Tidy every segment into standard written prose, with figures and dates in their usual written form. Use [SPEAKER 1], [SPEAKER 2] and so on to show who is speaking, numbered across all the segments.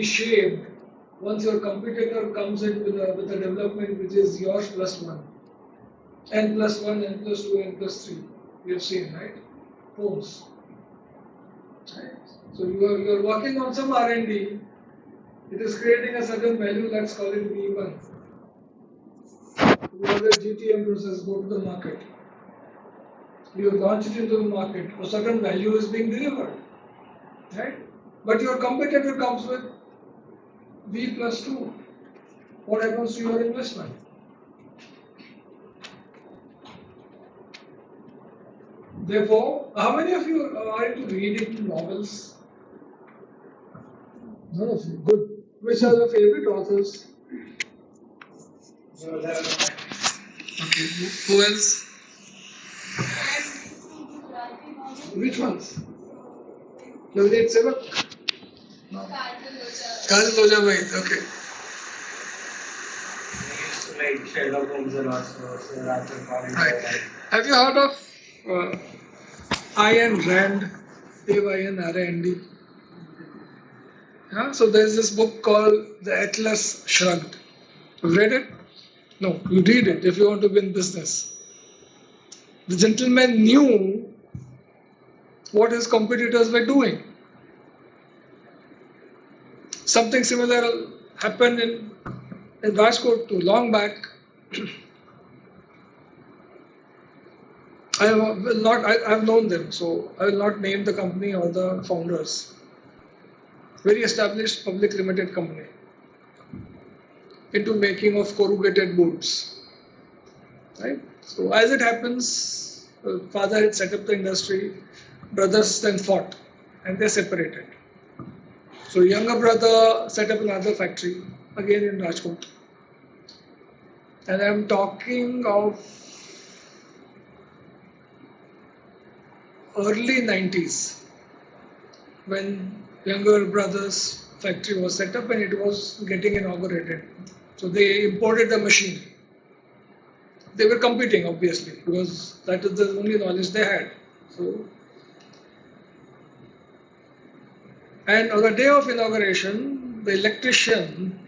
[SPEAKER 1] reshaped once your competitor comes in with a development which is yours plus one. N plus 1, N plus 2, N plus 3. We have seen, right? Phones. Right? So you are working on some R&D. It is creating a certain value. Let's call it V1. You have a GTM process. Go to the market. You launch it into the market. A certain value is being delivered, right? But your competitor comes with V plus 2. What happens to your investment? Therefore, how many of you are into reading novels? None of you. Good. Which are your favorite authors? Okay. Who else? Which ones? 787? No. Kajal Loja bhai. Okay.
[SPEAKER 2] Like Sherlock Holmes and also Sir Arthur Conan
[SPEAKER 1] Right.
[SPEAKER 2] Doyle.
[SPEAKER 1] Have you heard of Ayn Rand? A-Y-N-R-A-N-D. Yeah? So there's this book called The Atlas Shrugged. You read it? No, you read it if you want to be in business. The gentleman knew what his competitors were doing. Something similar happened in Rajkot too, long back. I've known them, so I will not name the company or the founders. Very established public limited company into making of corrugated boards. Right? So as it happens, father had set up the industry, brothers then fought and they separated. So younger brother set up another factory, again in Rajkot. And I'm talking of early 90s when younger brother's factory was set up and it was getting inaugurated. So they imported the machine. They were competing obviously because that is the only knowledge they had. So, and on the day of inauguration, the electrician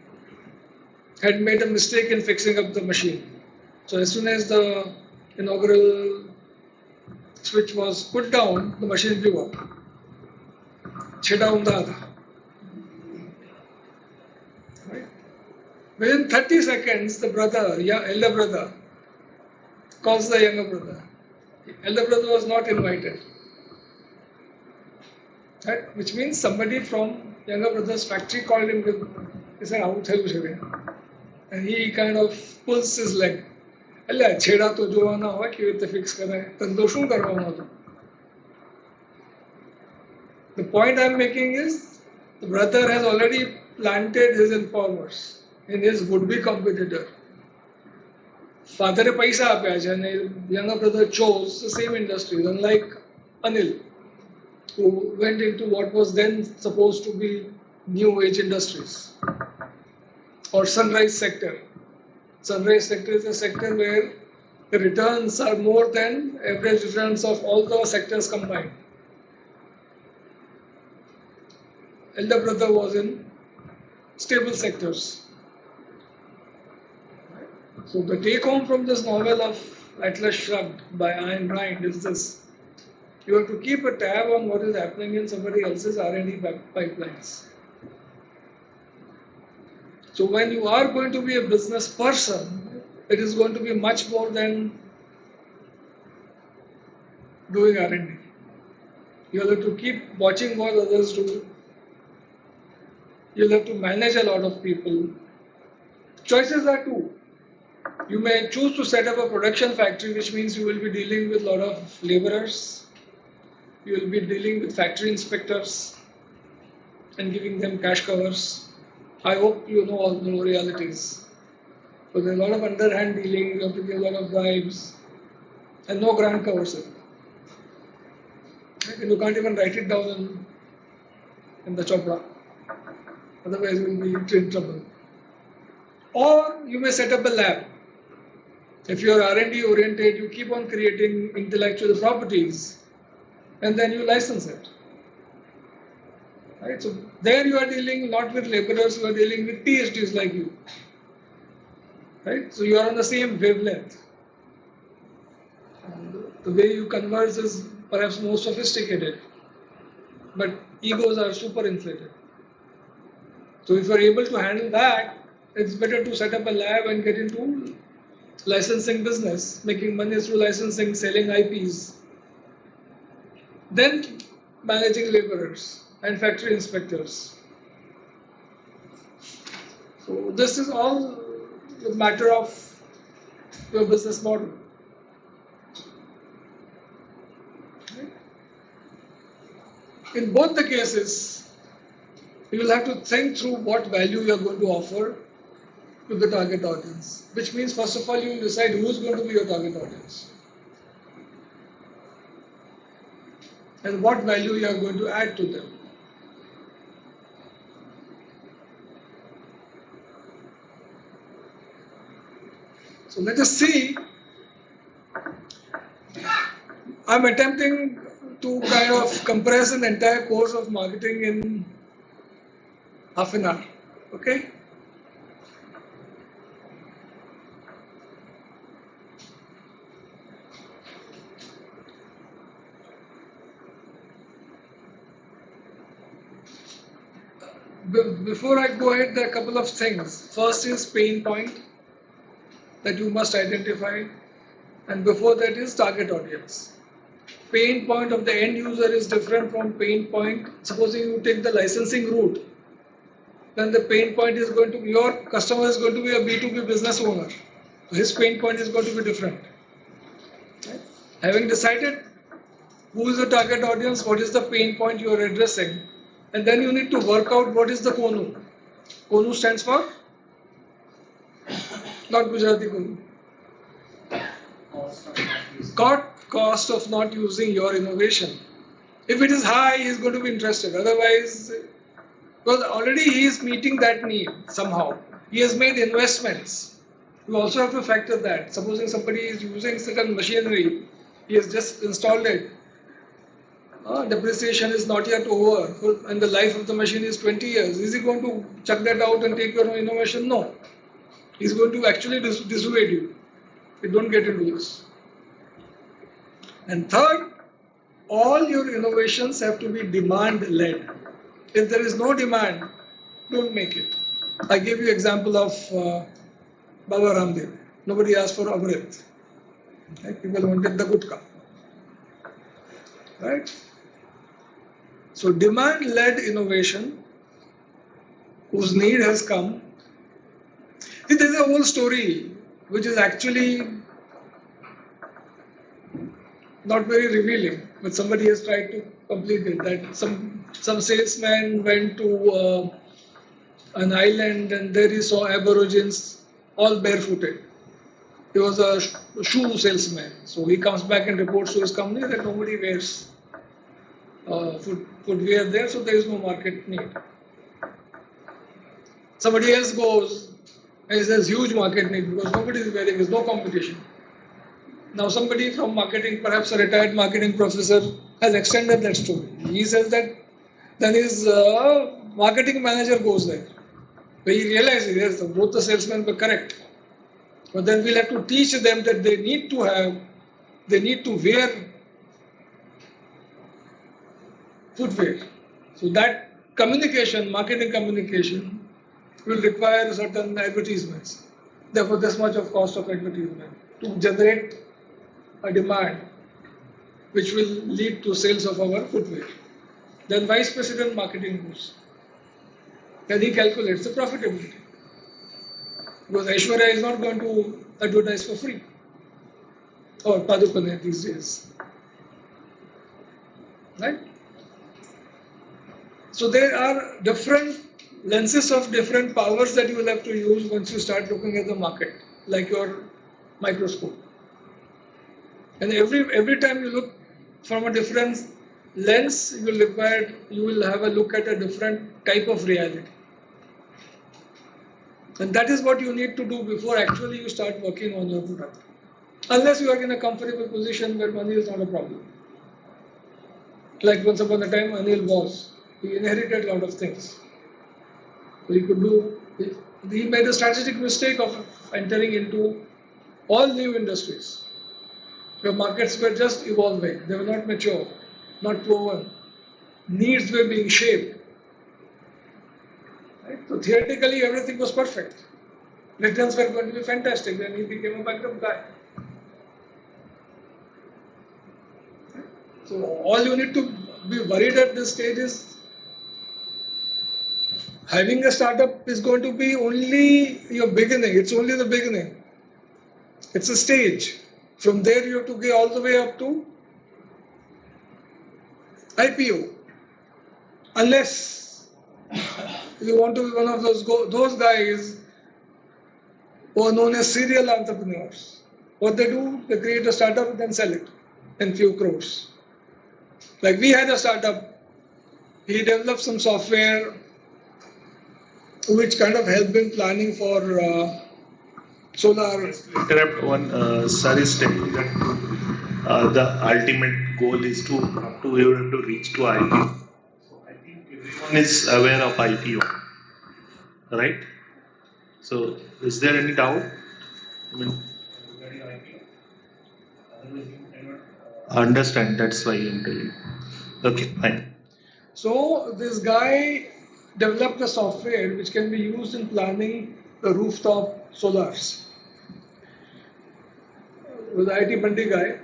[SPEAKER 1] had made a mistake in fixing up the machine. So as soon as the inaugural switch was put down, the machine blew up. Cheda unda. Right? Within 30 seconds, the brother, elder brother, calls the younger brother. Elder brother was not invited. Right? Which means somebody from younger brother's factory called him with, he said, out and he kind of pulls his leg. Allah छेड़ा तो जो आना हुआ कि वो fix करना है तंदोषों करवाना तो The point I'm making is the brother has already planted his informers in his would-be competitor. Father paisa aapya and younger brother chose the same industry, unlike Anil, who went into what was then supposed to be new age industries or sunrise sector. Sunrise sector is a sector where the returns are more than average returns of all the sectors combined. Elder brother was in stable sectors. So the take home from this novel of Atlas Shrugged by Ayn Rand is this. You have to keep a tab on what is happening in somebody else's R&D pipelines. So when you are going to be a business person, it is going to be much more than doing R&D. You have to keep watching what others do. You'll have to manage a lot of people. Choices are two. You may choose to set up a production factory, which means you will be dealing with a lot of laborers. You will be dealing with factory inspectors and giving them cash covers. I hope you know all the realities. So there's a lot of underhand dealing, you have to give a lot of bribes, and no grant covers it. And you can't even write it down in the chopra. Otherwise you will be in trouble. Or you may set up a lab. If you are R&D oriented, you keep on creating intellectual properties and then you license it. Right? So there you are dealing not with laborers, you are dealing with PhDs like you. Right? So you are on the same wavelength. And the way you converse is perhaps more sophisticated, but egos are super inflated. So if you are able to handle that, it's better to set up a lab and get into licensing business, making money through licensing, selling IPs, then managing laborers and factory inspectors. So this is all a matter of your business model. In both the cases, you will have to think through what value you are going to offer to the target audience, which means first of all you will decide who is going to be your target audience and what value you are going to add to them. So let us see. I'm attempting to kind of compress an entire course of marketing in half an hour. Okay? Before I go ahead, there are a couple of things. First is pain point that you must identify, and before that is target audience. Pain point of the end user is different from pain point. Supposing you take the licensing route, then the pain point is going to be your customer is going to be a B2B business owner. His pain point is going to be different. Right? Having decided who is the target audience, what is the pain point you are addressing, and then you need to work out what is the KONU. KONU stands for not Gujarati KONU. Cost of not using your innovation. If it is high, he is going to be interested. Otherwise, because already he is meeting that need somehow. He has made investments. You also have to factor that. Supposing somebody is using certain machinery, he has just installed it. Depreciation is not yet over, and the life of the machine is 20 years. Is he going to chuck that out and take your innovation? No. He's going to actually dissuade you. You don't get into this. And third, all your innovations have to be demand-led. If there is no demand, don't make it. I gave you example of Baba Ramdev. Nobody asked for Amrit. Right? People wanted the gutka. Right? So demand-led innovation, whose need has come. See, there is a whole story which is actually not very revealing, but somebody has tried to complete it. That some salesman went to an island and there he saw Aborigines all barefooted. He was a shoe salesman, so he comes back and reports to his company that nobody wears footwear there, so there is no market need. Somebody else goes and says huge market need because nobody is wearing, there is no competition. Now somebody from marketing, perhaps a retired marketing professor, has extended that story. He says that then his marketing manager goes there. But he realizes, yes, both the salesmen were correct. But then we'll have to teach them that they need to wear footwear. So that communication, marketing communication, will require certain advertisements. Therefore, this much of cost of advertisement to generate a demand which will lead to sales of our footwear. Then Vice President Marketing goes. Then he calculates the profitability. Because Aishwarya is not going to advertise for free. Or Padukone these days. Right? So there are different lenses of different powers that you will have to use once you start looking at the market, like your microscope. And every time you look from a different lens, you will have a look at a different type of reality. And that is what you need to do before actually you start working on your product. Unless you are in a comfortable position where money is not a problem. Like once upon a time Anil was. He inherited a lot of things. So he could do. He made a strategic mistake of entering into all new industries. The markets were just evolving. They were not mature, not proven. Needs were being shaped. Right? So theoretically, everything was perfect. Returns were going to be fantastic. Then he became a bankrupt guy. So all you need to be worried at this stage is having a startup is going to be only your beginning. It's only the beginning. It's a stage. From there you have to go all the way up to IPO. Unless you want to be one of those guys who are known as serial entrepreneurs. What they do, they create a startup, then sell it in few crores. Like we had a startup, he developed some software which kind of helped in planning for solar.
[SPEAKER 3] Interrupt one, sir is telling that the ultimate goal is to up to you have to reach to IPO. So I think everyone is aware of IPO, right? So is there any doubt? I mean, regarding IPO? Otherwise you cannot understand. That's why I'm telling. Okay, fine.
[SPEAKER 1] So this guy developed a software which can be used in planning the rooftop solars. He was an IT Bandi guy,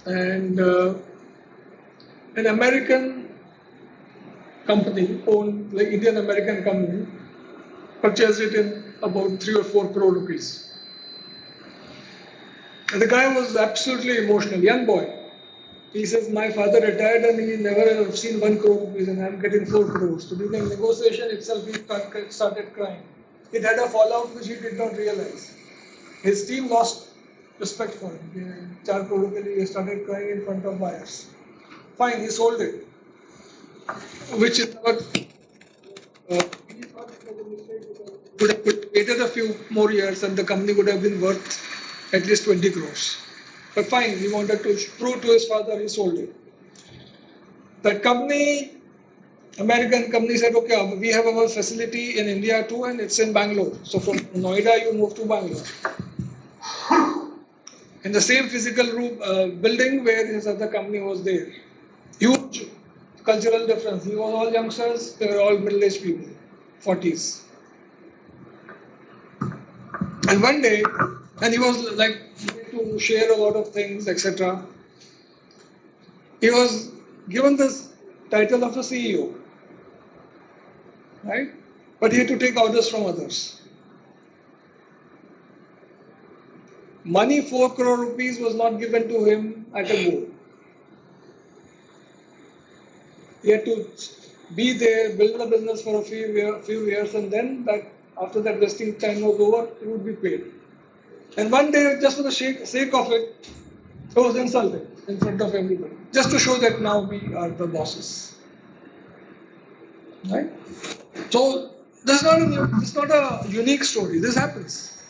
[SPEAKER 1] and an American company owned, like Indian American company, purchased it in about 3 or 4 crore rupees. And the guy was absolutely emotional, young boy. He says, my father retired and he never have seen 1 crore rupees and I'm getting 4 crores. So during negotiation itself, he started crying. It had a fallout which he did not realize. His team lost respect for him. 4 crore rupees, he started crying in front of buyers. Fine, he sold it. Which is what he thought it was a mistake because he would have waited a few more years and the company would have been worth at least 20 crores. But fine, he wanted to prove to his father, he sold it. That company, American company said, okay, we have our facility in India too and it's in Bangalore. So from Noida, you move to Bangalore. In the same physical room, building where his other company was there. Huge cultural difference. He was all youngsters, they were all middle-aged people, 40s. And one day, and he was like to share a lot of things, etc. He was given this title of a CEO, right? But he had to take orders from others. Money, 4 crore rupees, was not given to him at a go. He had to be there, build a business for a few years, and then after that vesting time was over, he would be paid. And one day, just for the sake of it, he was insulted in front of everybody, just to show that now we are the bosses. Right? So this is not a unique story. This happens.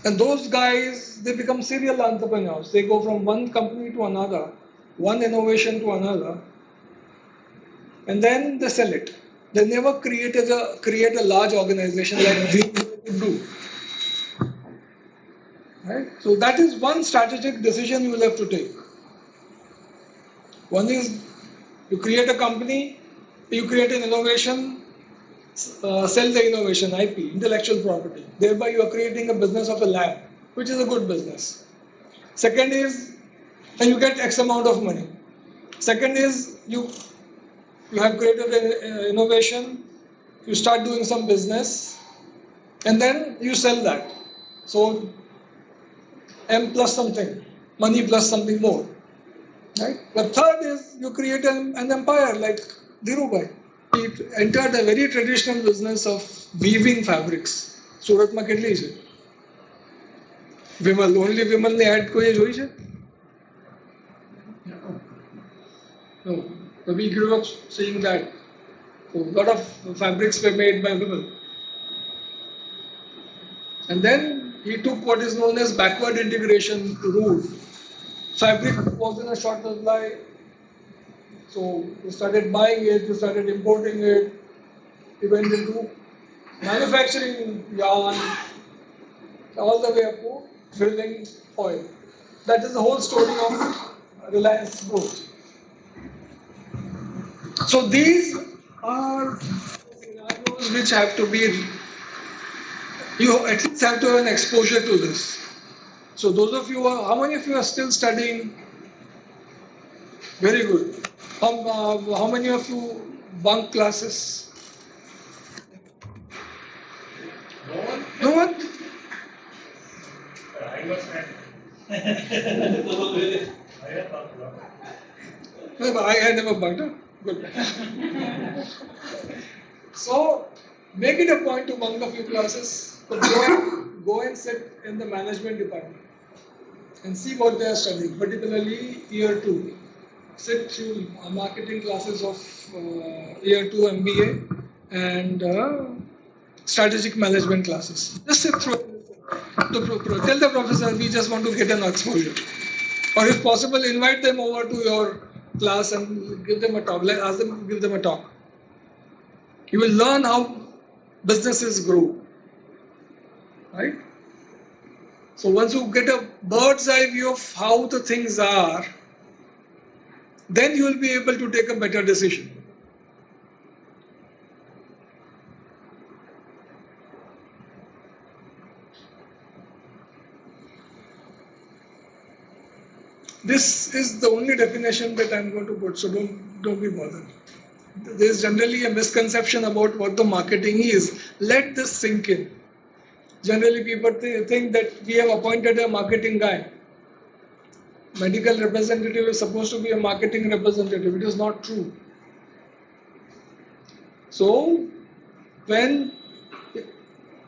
[SPEAKER 1] And those guys, they become serial entrepreneurs. They go from one company to another, one innovation to another, and then they sell it. They never create a large organization like we do. Right? So that is one strategic decision you will have to take. One is you create a company, you create an innovation, sell the innovation, IP, intellectual property. Thereby you are creating a business of a lab, which is a good business. Second is, and you get X amount of money. Second is you have created an innovation, you start doing some business, and then you sell that. So M plus something, money plus something more. Right? The third is you create an empire like Dhirubhai. He entered a very traditional business of weaving fabrics. Surat માં કેટલી છે? Vimal, only Vimal ને ad કોઈ જોઈ છે? No. So we grew up seeing that. So a lot of fabrics were made by Vimal. And then he took what is known as backward integration route. Fabric was in a short supply. So you started buying it, you started importing it, you went into manufacturing yarn, all the way up to drilling oil. That is the whole story of Reliance growth. So these are scenarios which have to be, you at least have to have an exposure to this. So those of you, how many of you are still studying? Very good. How many of you bunk classes?
[SPEAKER 3] No one?
[SPEAKER 1] No one?
[SPEAKER 3] I was not. I have not.
[SPEAKER 1] No, but I never bunked. Huh? Good. So make it a point to bunk a few classes. But go and sit in the management department and see what they are studying, particularly year two. Sit through marketing classes of year two MBA and strategic management classes. Just sit through it. Tell the professor we just want to get an exposure. Or if possible, invite them over to your class and give them a talk. Ask them to give them a talk. You will learn how businesses grow, right? So once you get a bird's eye view of how the things are, then you will be able to take a better decision. This is the only definition that I'm going to put, so don't be bothered. There is generally a misconception about what the marketing is. Let this sink in. Generally, people think that we have appointed a marketing guy. Medical representative is supposed to be a marketing representative. It is not true. So, when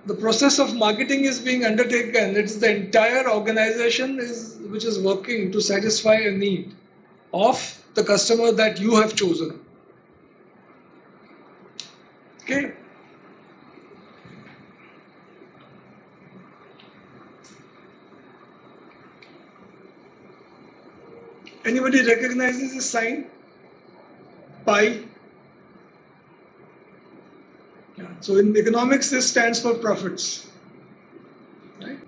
[SPEAKER 1] the process of marketing is being undertaken, it's the entire organization which is working to satisfy a need of the customer that you have chosen. Okay? Anybody recognizes this sign? Pi? Yeah. So in economics, this stands for profits. Right?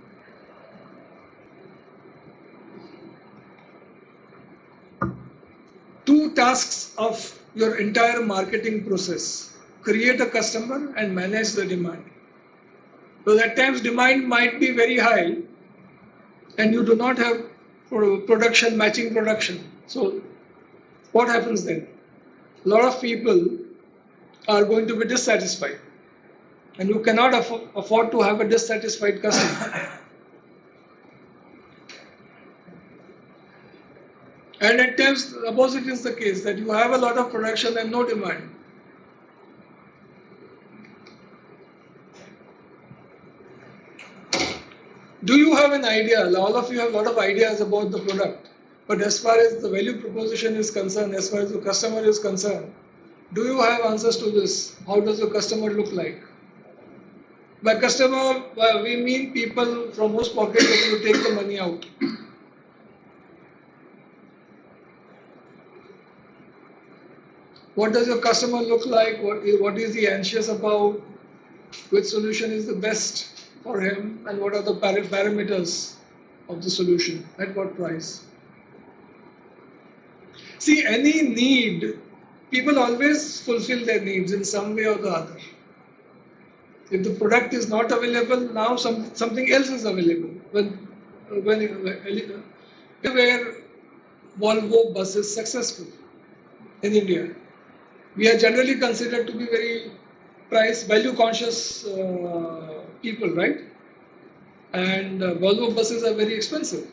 [SPEAKER 1] Two tasks of your entire marketing process: create a customer and manage the demand. Because at times demand might be very high and you do not have production, matching production. So what happens then? A lot of people are going to be dissatisfied and you cannot afford to have a dissatisfied customer. And at times the opposite is the case, that you have a lot of production and no demand. Do you have an idea? All of you have a lot of ideas about the product, but as far as the value proposition is concerned, as far as the customer is concerned, do you have answers to this? How does your customer look like? By customer, we mean people from whose pocket you take the money out. What does your customer look like? What is he anxious about? Which solution is the best for him? And what are the parameters of the solution? At what price? See, any need, people always fulfill their needs in some way or the other. If the product is not available, now something else is available. Where Volvo bus is successful in India, we are generally considered to be very price value conscious people, right? And Volvo buses are very expensive.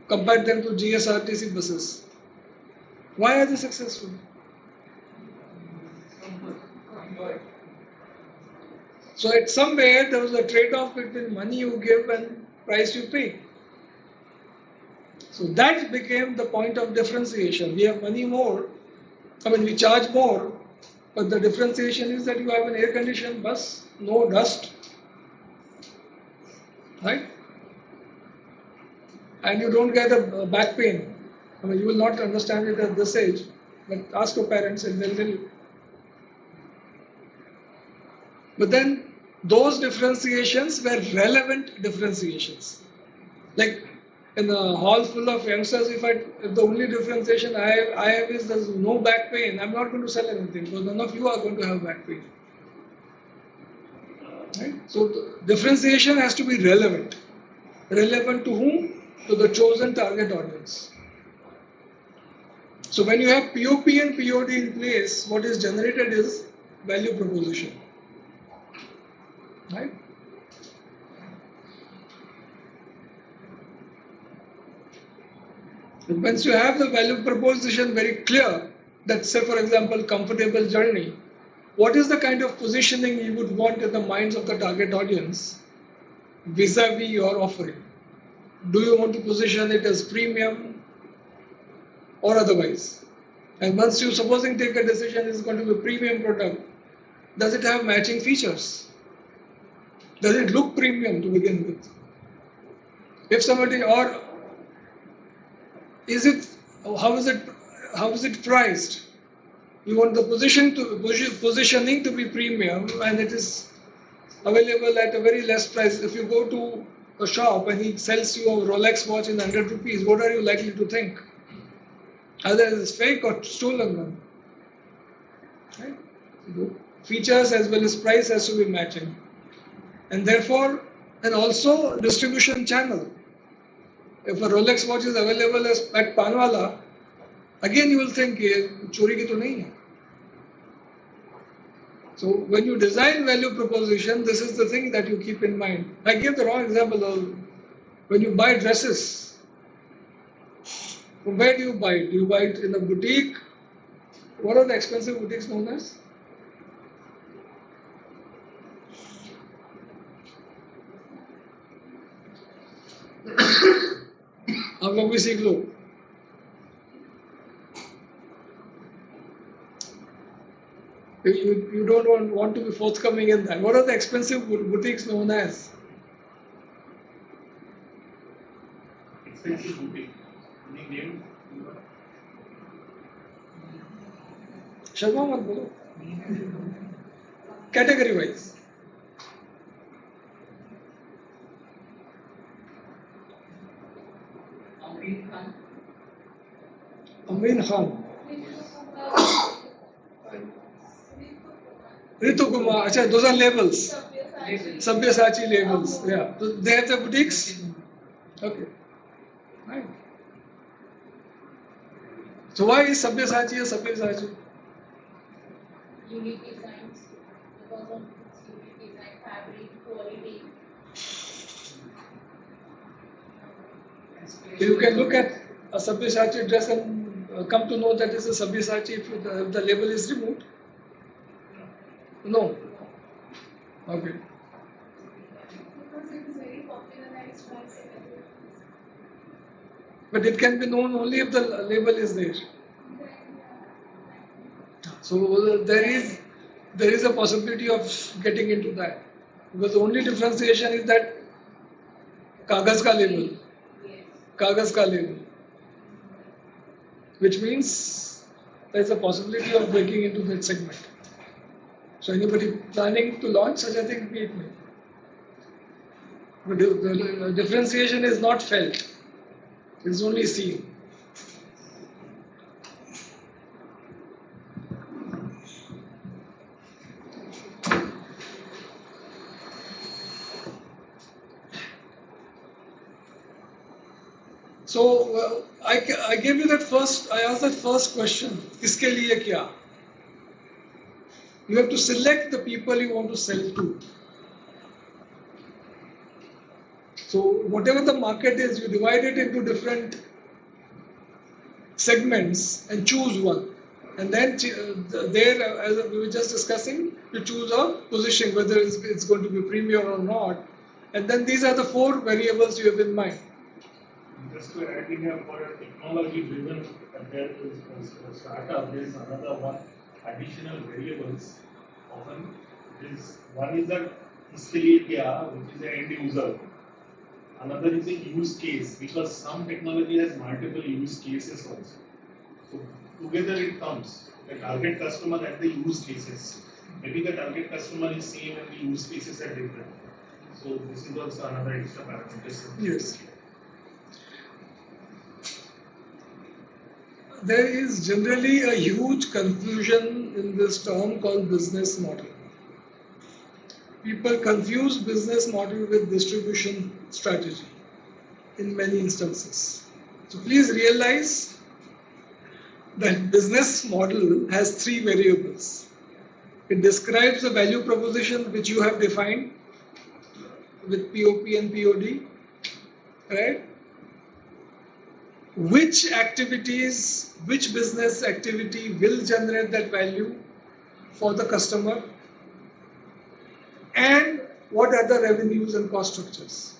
[SPEAKER 1] Compare them to GSRTC buses. Why are they successful? So at somewhere there was a trade-off between money you give and price you pay. So that became the point of differentiation. We have money more, we charge more, but the differentiation is that you have an air-conditioned bus, no dust, right? And you don't get a back pain. You will not understand it at this age, Like ask your parents and they'll tell you. But then those differentiations were relevant differentiations. Like in a hall full of youngsters, if the only differentiation I have is there's no back pain, I'm not going to sell anything because none of you are going to have back pain. Right? So the differentiation has to be relevant. Relevant to whom? To the chosen target audience. So when you have POP and POD in place, what is generated is value proposition. Right? And once you have the value proposition very clear, that say for example comfortable journey, what is the kind of positioning you would want in the minds of the target audience vis-a-vis your offering? Do you want to position it as premium or otherwise? And once you supposing take a decision it's going to be a premium product, does it have matching features? Does it look premium to begin with? If somebody or is it how is it priced? You want the positioning to be premium and it is available at a very less price. If you go to a shop and he sells you a Rolex watch in 100 rupees, what are you likely to think? Either it's fake or stolen one. Right? Features as well as price has to be matching. And therefore, and also distribution channel. If a Rolex watch is available at Panwala, again you will think, chori ki to nahi hai. So when you design value proposition, this is the thing that you keep in mind. I gave the wrong example of when you buy dresses. From where do you buy it? Do you buy it in a boutique? What are the expensive boutiques known as? आप लोग भी सीख लो. You don't want to be forthcoming in that. What are the expensive boutiques known as?
[SPEAKER 3] Expensive boutique. Any name?
[SPEAKER 1] Sharma मत बोलो. Category wise. Amin Khan. Ritu Kumar. Achha, those are labels. Sabyasachi labels. Yeah. So they have the boutiques? Okay. Right. So why is Sabyasachi a Sabyasachi?
[SPEAKER 4] Unique designs because of its unique design, fabric, quality.
[SPEAKER 1] You can look at a Sabyasachi dress and come to know that it's a Sabyasachi if the label is removed. No. Okay.
[SPEAKER 4] Because it is very popularized by celebrities.
[SPEAKER 1] But it can be known only if the label is there. So there is a possibility of getting into that. Because the only differentiation is that kagaz ka label.
[SPEAKER 4] Yes.
[SPEAKER 1] Kagaz ka label. Which means there is a possibility of breaking into that segment. So anybody planning to launch such a thing, meet me. But the differentiation is not felt. It's only seen. So I gave you that first. I asked that first question. किसके लिए क्या? You have to select the people you want to sell to. So whatever the market is, you divide it into different segments and choose one. And then there, as we were just discussing, you choose a position, whether it's going to be premium or not. And then these are the 4 variables you have in mind.
[SPEAKER 3] Just to add in here for a technology driven startup, there is another one additional variables. Often one is the इसके लिए क्या, which is the end user. Another is a use case because some technology has multiple use cases also. So together it comes. The target customer and the use cases. Maybe the target customer is same and the use cases are different. So this is also another extra parameter.
[SPEAKER 1] Yes. There is generally a huge confusion in this term called business model. People confuse business model with distribution strategy in many instances. So please realize that business model has three variables. It describes the value proposition which you have defined with POP and POD, right? Which activities, which business activity will generate that value for the customer, and what are the revenues and cost structures.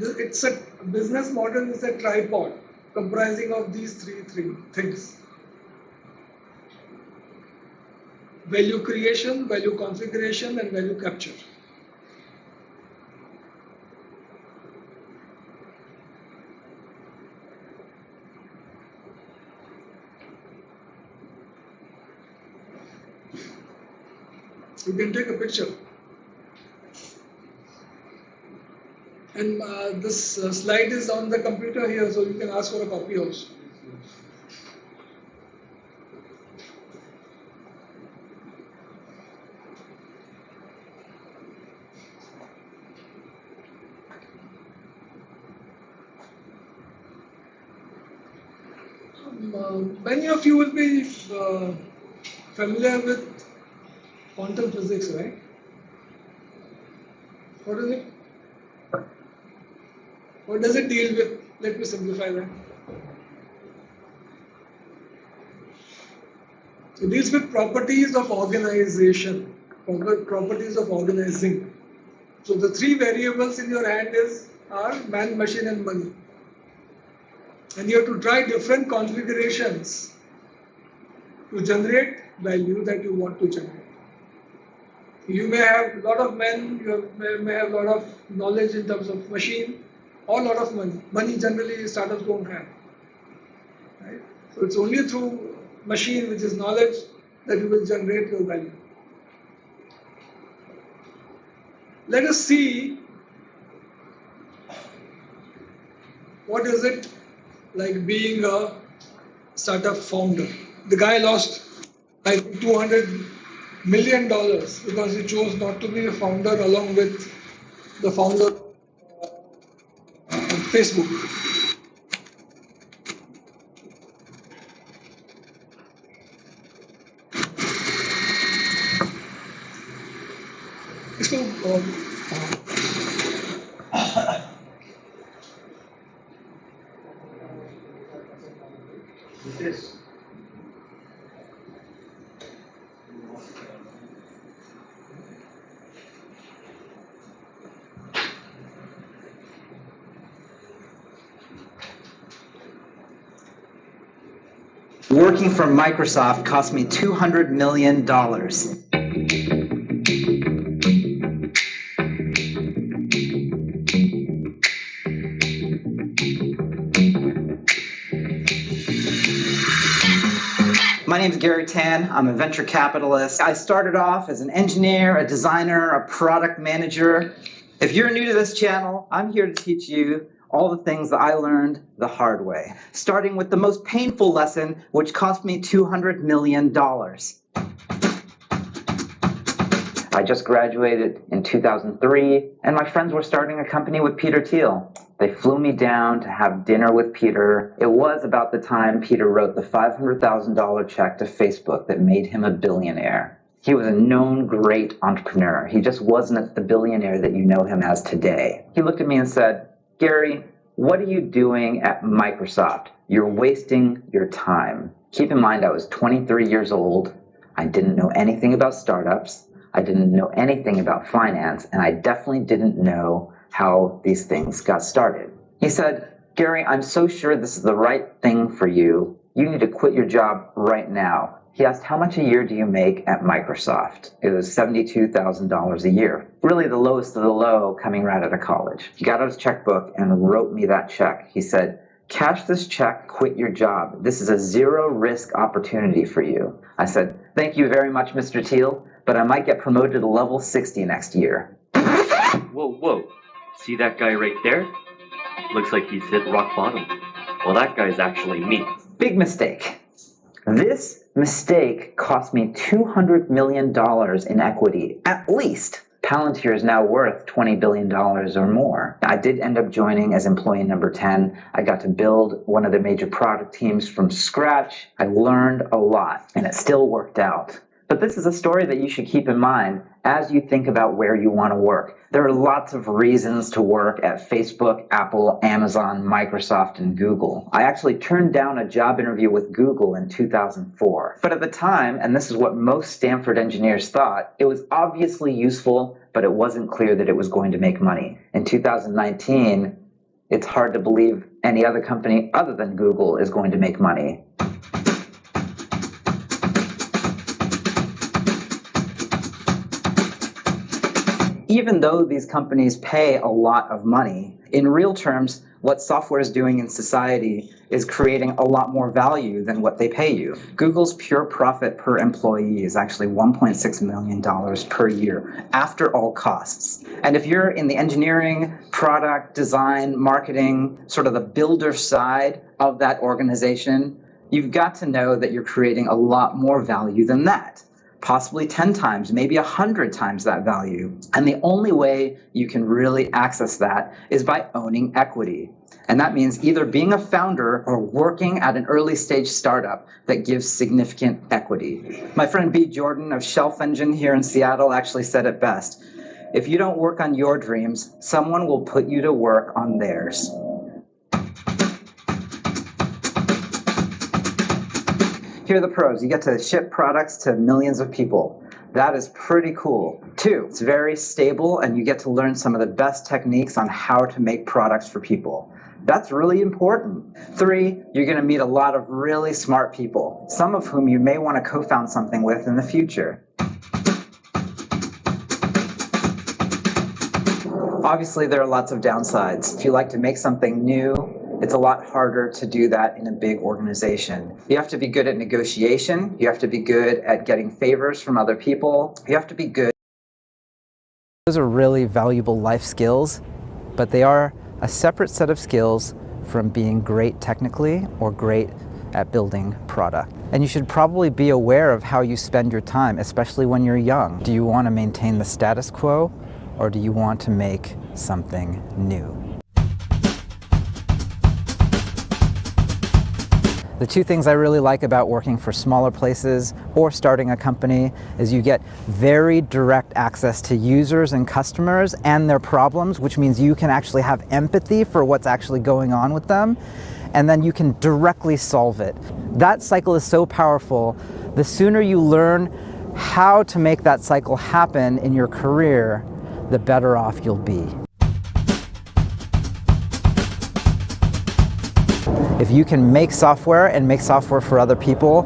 [SPEAKER 1] It's a business model is a tripod comprising of these three things. Value creation, value configuration, and value capture. You can take a picture. And this slide is on the computer here, so you can ask for a copy also. Many of you will be familiar with quantum physics, right? What is it? What does it deal with? Let me simplify that. It deals with properties of organization, properties of organizing. So the three variables in your hand are man, machine, and money. And you have to try different configurations to generate value that you want to generate. You may have a lot of men, you may have a lot of knowledge in terms of machine, or a lot of money. Money generally startups don't have. Right? So it's only through machine, which is knowledge, that you will generate your value. Let us see what is it like being a startup founder. The guy lost like $200 million because he chose not to be a founder along with the founder of Facebook. So,
[SPEAKER 2] Yes.
[SPEAKER 5] Working for Microsoft cost me $200 million. My name is Gary Tan. I'm a venture capitalist. I started off as an engineer, a designer, a product manager. If you're new to this channel, I'm here to teach you all the things that I learned the hard way, starting with the most painful lesson, which cost me $200 million. I just graduated in 2003, and my friends were starting a company with Peter Thiel. They flew me down to have dinner with Peter. It was about the time Peter wrote the $500,000 check to Facebook that made him a billionaire. He was a known great entrepreneur. He just wasn't the billionaire that you know him as today. He looked at me and said, "Gary, what are you doing at Microsoft? You're wasting your time." Keep in mind, I was 23 years old. I didn't know anything about startups. I didn't know anything about finance, and I definitely didn't know how these things got started. He said, "Gary, I'm so sure this is the right thing for you. You need to quit your job right now." He asked, "How much a year do you make at Microsoft?" It was $72,000 a year. Really the lowest of the low coming right out of college. He got out his checkbook and wrote me that check. He said, Cash this check, quit your job. This is a zero-risk opportunity for you. I said, thank you very much, Mr. Teal, but I might get promoted to level 60 next year.
[SPEAKER 6] Whoa, whoa. See that guy right there? Looks like he's hit rock bottom. Well, that guy's actually me.
[SPEAKER 5] Big mistake. This mistake cost me $200 million in equity, at least. Palantir is now worth $20 billion or more. I did end up joining as employee number 10. I got to build one of the major product teams from scratch. I learned a lot, and it still worked out. But this is a story that you should keep in mind as you think about where you want to work. There are lots of reasons to work at Facebook, Apple, Amazon, Microsoft, and Google. I actually turned down a job interview with Google in 2004. But at the time, and this is what most Stanford engineers thought, it was obviously useful, but it wasn't clear that it was going to make money. In 2019, it's hard to believe any other company other than Google is going to make money. Even though these companies pay a lot of money, in real terms, what software is doing in society is creating a lot more value than what they pay you. Google's pure profit per employee is actually $1.6 million per year, after all costs. And if you're in the engineering, product, design, marketing, sort of the builder side of that organization, you've got to know that you're creating a lot more value than that. Possibly 10 times, maybe 100 times that value. And the only way you can really access that is by owning equity. And that means either being a founder or working at an early stage startup that gives significant equity. My friend B. Jordan of Shelf Engine here in Seattle actually said it best. If you don't work on your dreams, someone will put you to work on theirs. Here are the pros. You get to ship products to millions of people. That is pretty cool. 2, it's very stable and you get to learn some of the best techniques on how to make products for people. That's really important. 3, you're going to meet a lot of really smart people, some of whom you may want to co-found something with in the future. Obviously, there are lots of downsides. If you like to make something new, it's a lot harder to do that in a big organization. You have to be good at negotiation. You have to be good at getting favors from other people. You have to be good. Those are really valuable life skills, but they are a separate set of skills from being great technically or great at building product. And you should probably be aware of how you spend your time, especially when you're young. Do you want to maintain the status quo, or do you want to make something new? The 2 things I really like about working for smaller places or starting a company is you get very direct access to users and customers and their problems, which means you can actually have empathy for what's actually going on with them, and then you can directly solve it. That cycle is so powerful. The sooner you learn how to make that cycle happen in your career, the better off you'll be. If you can make software and make software for other people,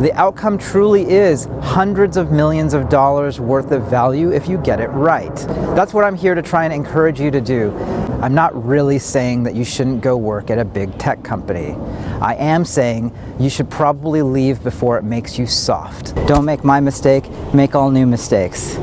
[SPEAKER 5] the outcome truly is hundreds of millions of dollars worth of value if you get it right. That's what I'm here to try and encourage you to do. I'm not really saying that you shouldn't go work at a big tech company. I am saying you should probably leave before it makes you soft. Don't make my mistake, make all new mistakes.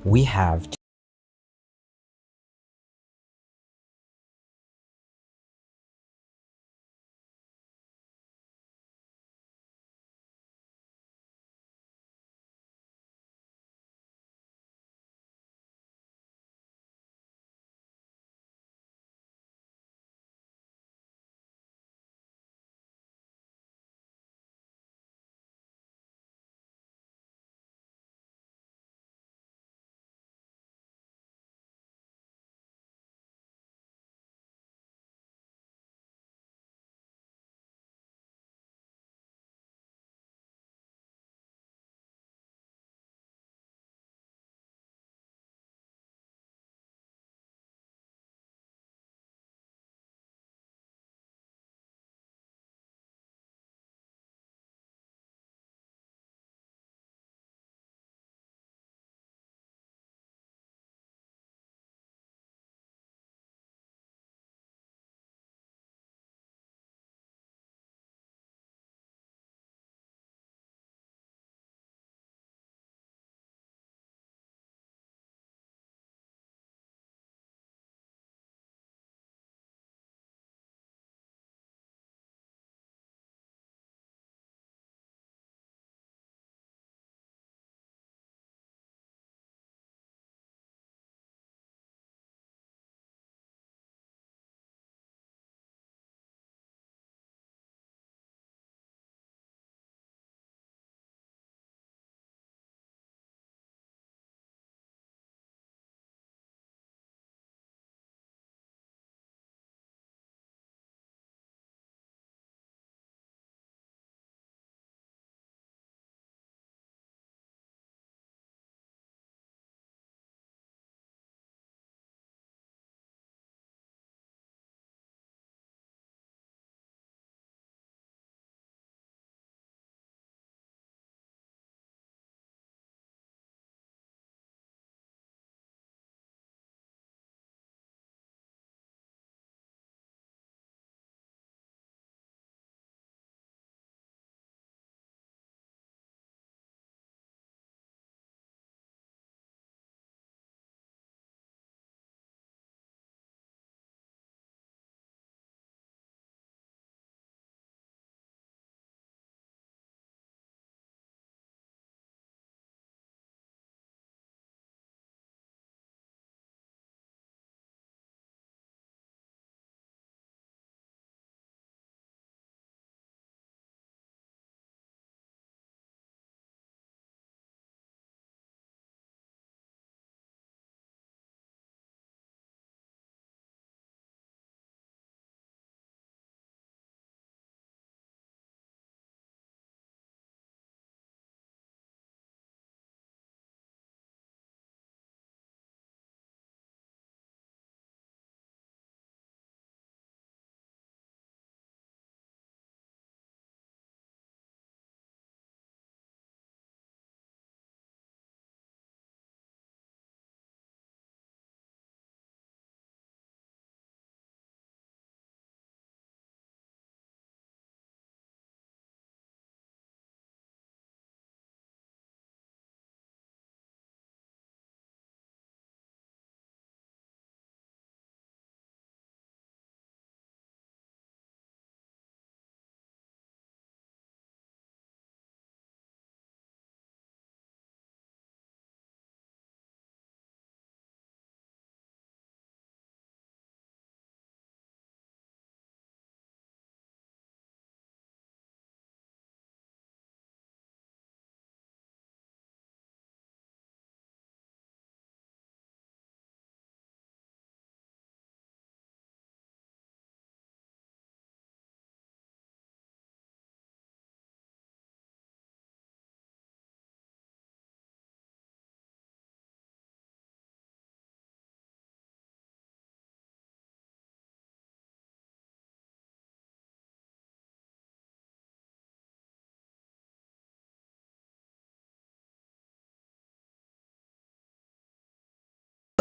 [SPEAKER 5] We have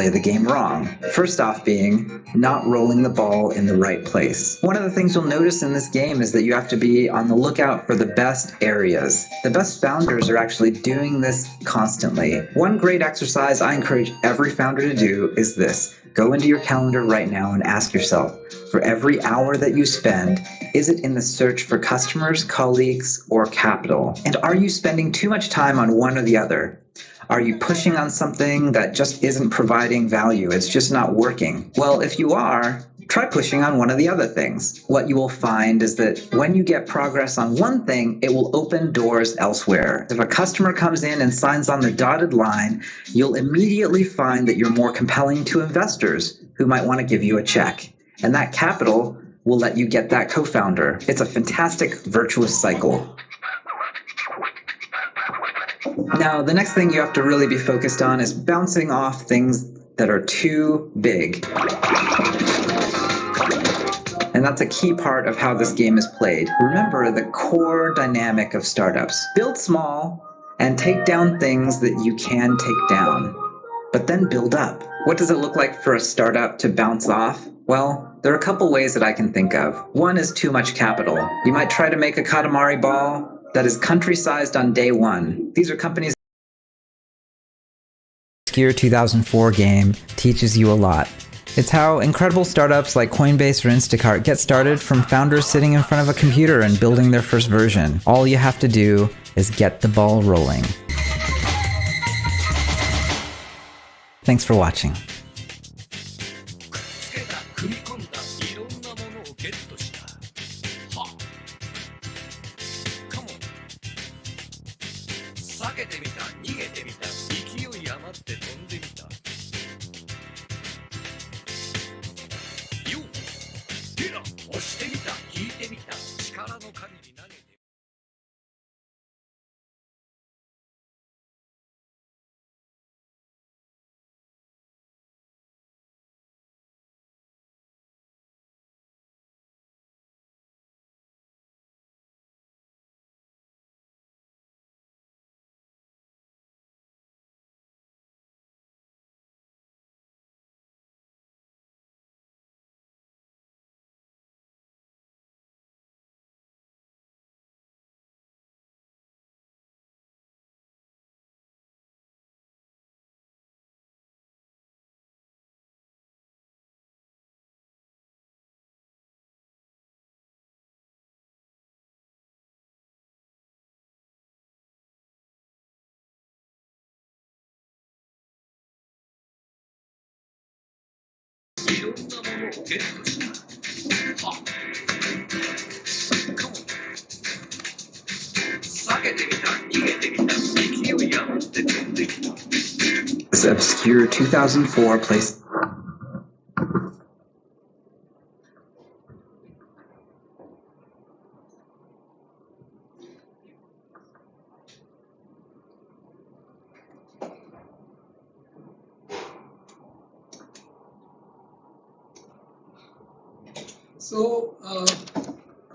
[SPEAKER 5] play the game wrong. First off being not rolling the ball in the right place. One of the things you'll notice in this game is that you have to be on the lookout for the best areas. The best founders are actually doing this constantly. One great exercise I encourage every founder to do is this. Go into your calendar right now and ask yourself, for every hour that you spend, is it in the search for customers, colleagues, or capital? And are you spending too much time on one or the other? Are you pushing on something that just isn't providing value? It's just not working. Well, if you are, try pushing on one of the other things. What you will find is that when you get progress on one thing, it will open doors elsewhere. If a customer comes in and signs on the dotted line, you'll immediately find that you're more compelling to investors who might want to give you a check. And that capital will let you get that co-founder. It's a fantastic virtuous cycle. Now, the next thing you have to really be focused on is bouncing off things that are too big. And that's a key part of how this game is played. Remember the core dynamic of startups. Build small and take down things that you can take down, but then build up. What does it look like for a startup to bounce off? Well, there are a couple ways that I can think of. One is too much capital. You might try to make a Katamari ball that is country-sized on day one. These are companies. Gear 2004 game teaches you a lot. It's how incredible startups like Coinbase or Instacart get started from founders sitting in front of a computer and building their first version. All you have to do is get the ball rolling. Thanks for watching. This obscure 2004 place.
[SPEAKER 1] So,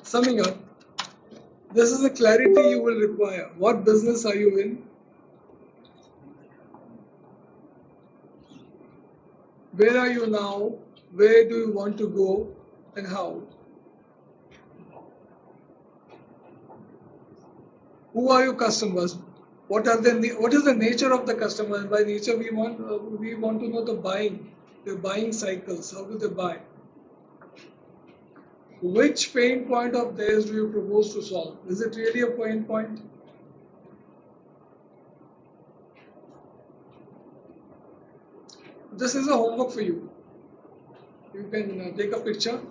[SPEAKER 1] summing up, this is the clarity you will require. What business are you in? Where are you now? Where do you want to go? And how? Who are your customers? What is the nature of the customer? And by nature, we want to know the buying cycles. How do they buy? Which pain point of theirs do you propose to solve? Is it really a pain point? This is a homework for you. You can take a picture.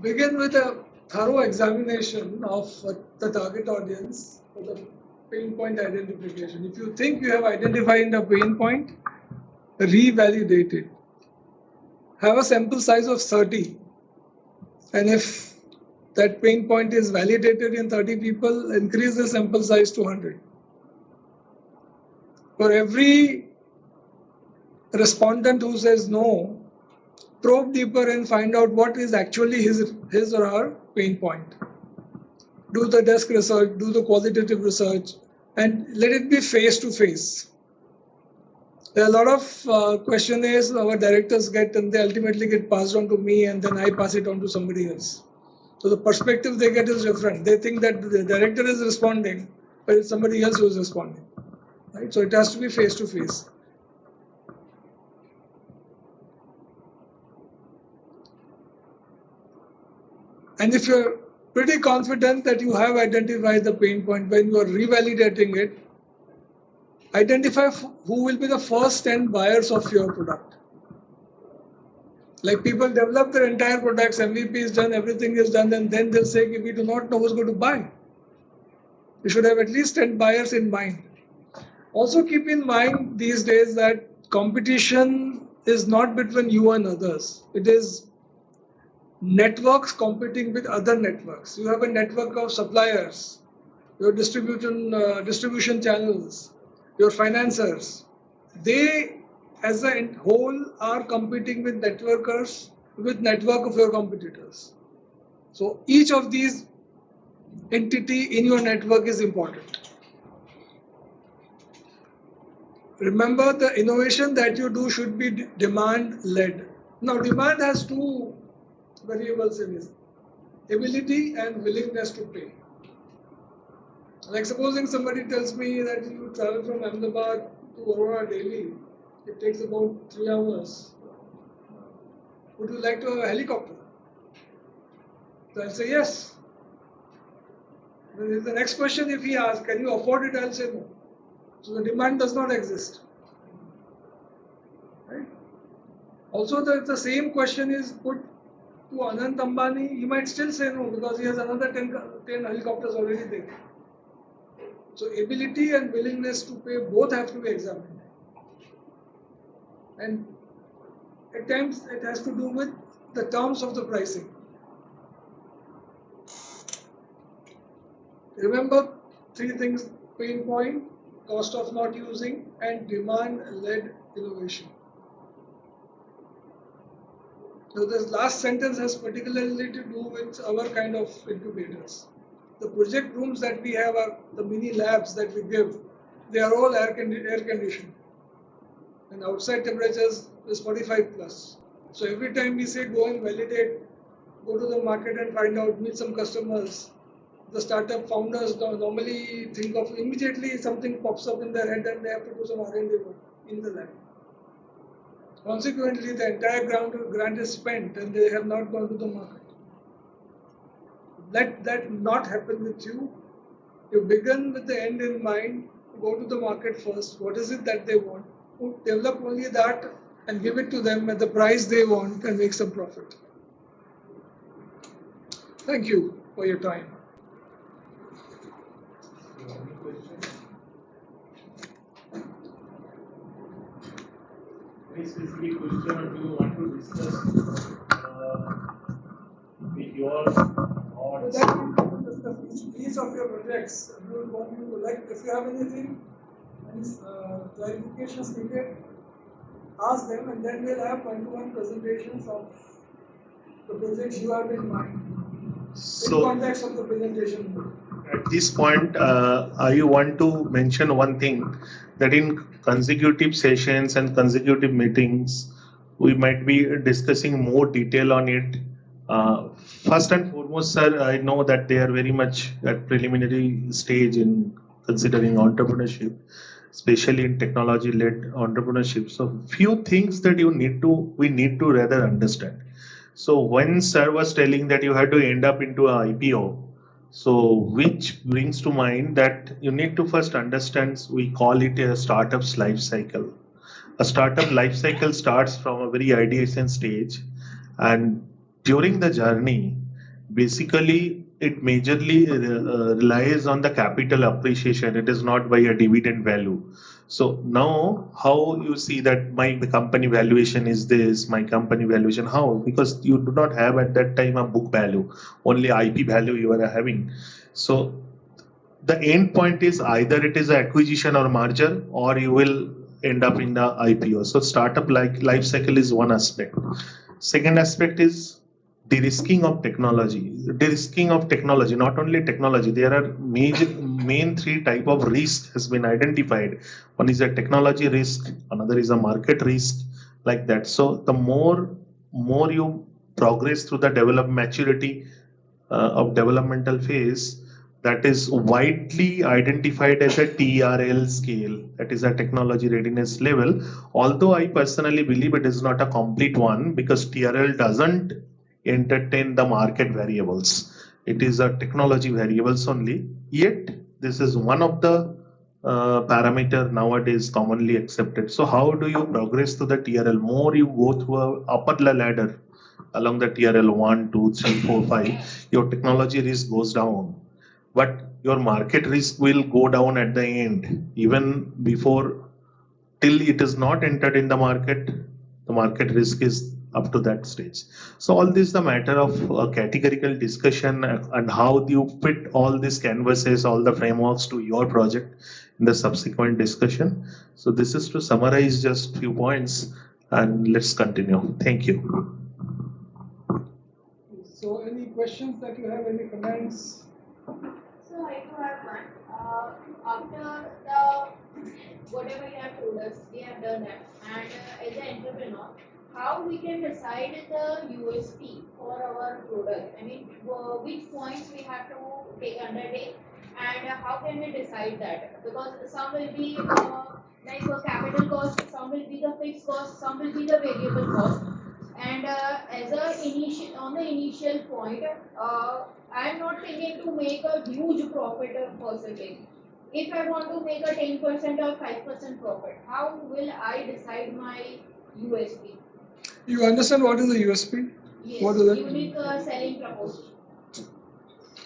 [SPEAKER 1] Begin with a thorough examination of the target audience for the pain point identification. If you think you have identified the pain point, revalidate it. Have a sample size of 30. And if that pain point is validated in 30 people, increase the sample size to 100. For every respondent who says no, probe deeper and find out what is actually his or her pain point. Do the desk research, do the qualitative research, and let it be face to face. There are a lot of questionnaires our directors get, and they ultimately get passed on to me, and then I pass it on to somebody else. So the perspective they get is different. They think that the director is responding, but it's somebody else who is responding. Right? So it has to be face to face. And if you're pretty confident that you have identified the pain point when you are revalidating it, identify who will be the first 10 buyers of your product. Like people develop their entire products, MVP is done, everything is done, and then they'll say, we do not know who's going to buy. You should have at least 10 buyers in mind. Also keep in mind these days that competition is not between you and others. It is networks competing with other networks. You have a network of suppliers, your distribution channels, your financiers. They as a whole are competing with network of your competitors. So each of these entity in your network is important. Remember, the innovation that you do should be demand led. Now demand has two variables in it: ability and willingness to pay. Like supposing somebody tells me that you travel from Ahmedabad to Aurora daily, it takes about 3 hours. Would you like to have a helicopter? So I'll say yes. Then the next question, if he asks, can you afford it? I'll say no. So the demand does not exist. Right? Also, the same question is put to Anand Ambani, he might still say no because he has another 10 helicopters already there. So ability and willingness to pay both have to be examined. And at times it has to do with the terms of the pricing. Remember 3 things: pain point, cost of not using, and demand-led innovation. Now this last sentence has particularly to do with our kind of incubators. The project rooms that we have are the mini labs that we give. They are all air conditioned. And outside temperatures is 45 plus. So every time we say go and validate, go to the market and find out, meet some customers, the startup founders normally think of immediately something pops up in their head and they have to do some R&D work in the lab. Consequently, the entire grant is spent and they have not gone to the market. Let that not happen with you. You begin with the end in mind, go to the market first. What is it that they want? Develop only that and give it to them at the price they want and make some profit. Thank you for your time.
[SPEAKER 3] Any questions? Any specific question or do you want to discuss with your
[SPEAKER 1] So
[SPEAKER 3] thoughts?
[SPEAKER 1] that we can discuss each of your projects. We would want you to, like, if you have anything, any clarifications needed, ask them, and then we'll have one-to-one presentations of the projects you have in mind in
[SPEAKER 3] So
[SPEAKER 1] context of the presentation.
[SPEAKER 3] at this point, I want to mention one thing, that in consecutive sessions and consecutive meetings, we might be discussing more detail on it. First and foremost, sir, I know that they are very much at preliminary stage in considering entrepreneurship, especially in technology-led entrepreneurship. So few things that we need to rather understand. So when sir was telling that you had to end up into an IPO, so which brings to mind that you need to first understand, we call it a startup's life cycle. A startup life cycle starts from a very ideation stage, and during the journey, basically it majorly relies on the capital appreciation. It is not by a dividend value. So now how you see that my company valuation is this, my company valuation, how? Because you do not have at that time a book value, only IP value you are having. So the end point is either it is an acquisition or merger, or you will end up in the IPO. So startup life cycle is one aspect. Second aspect is de-risking of technology. De-risking of technology, not only technology, there are main three type of risk has been identified. One is a technology risk, another is a market risk, like that. So the more you progress through the develop maturity of developmental phase, that is widely identified as a TRL scale, that is a technology readiness level. Although I personally believe it is not a complete one, because TRL doesn't entertain the market variables. It is a technology variables only. Yet this is one of the parameter nowadays commonly accepted. So how do you progress to the TRL? More you go through a upper ladder along the TRL 1, 2, 3, 4, 5, your technology risk goes down, but your market risk will go down at the end. Even before, till it is not entered in the market risk is up to that stage. So all this is a matter of categorical discussion, and how do you fit all these canvases, all the frameworks to your project in the subsequent discussion. So this is to summarize just few points, and let's continue. Thank you.
[SPEAKER 1] So any questions that you have, any comments?
[SPEAKER 4] So I do have one. After the whatever you have told us, we have done that. And as an entrepreneur, how we can decide the USP for our product? I mean, which points we have to undertake, and how can we decide that? Because some will be like a capital cost, some will be the fixed cost, some will be the variable cost. And as a initial on the initial point, I am not thinking to make a huge profit percentage. If I want to make a 10% or 5% profit, how will I decide my USP?
[SPEAKER 1] You understand what is the USP?
[SPEAKER 4] Yes,
[SPEAKER 1] What is that?
[SPEAKER 4] unique selling proposition.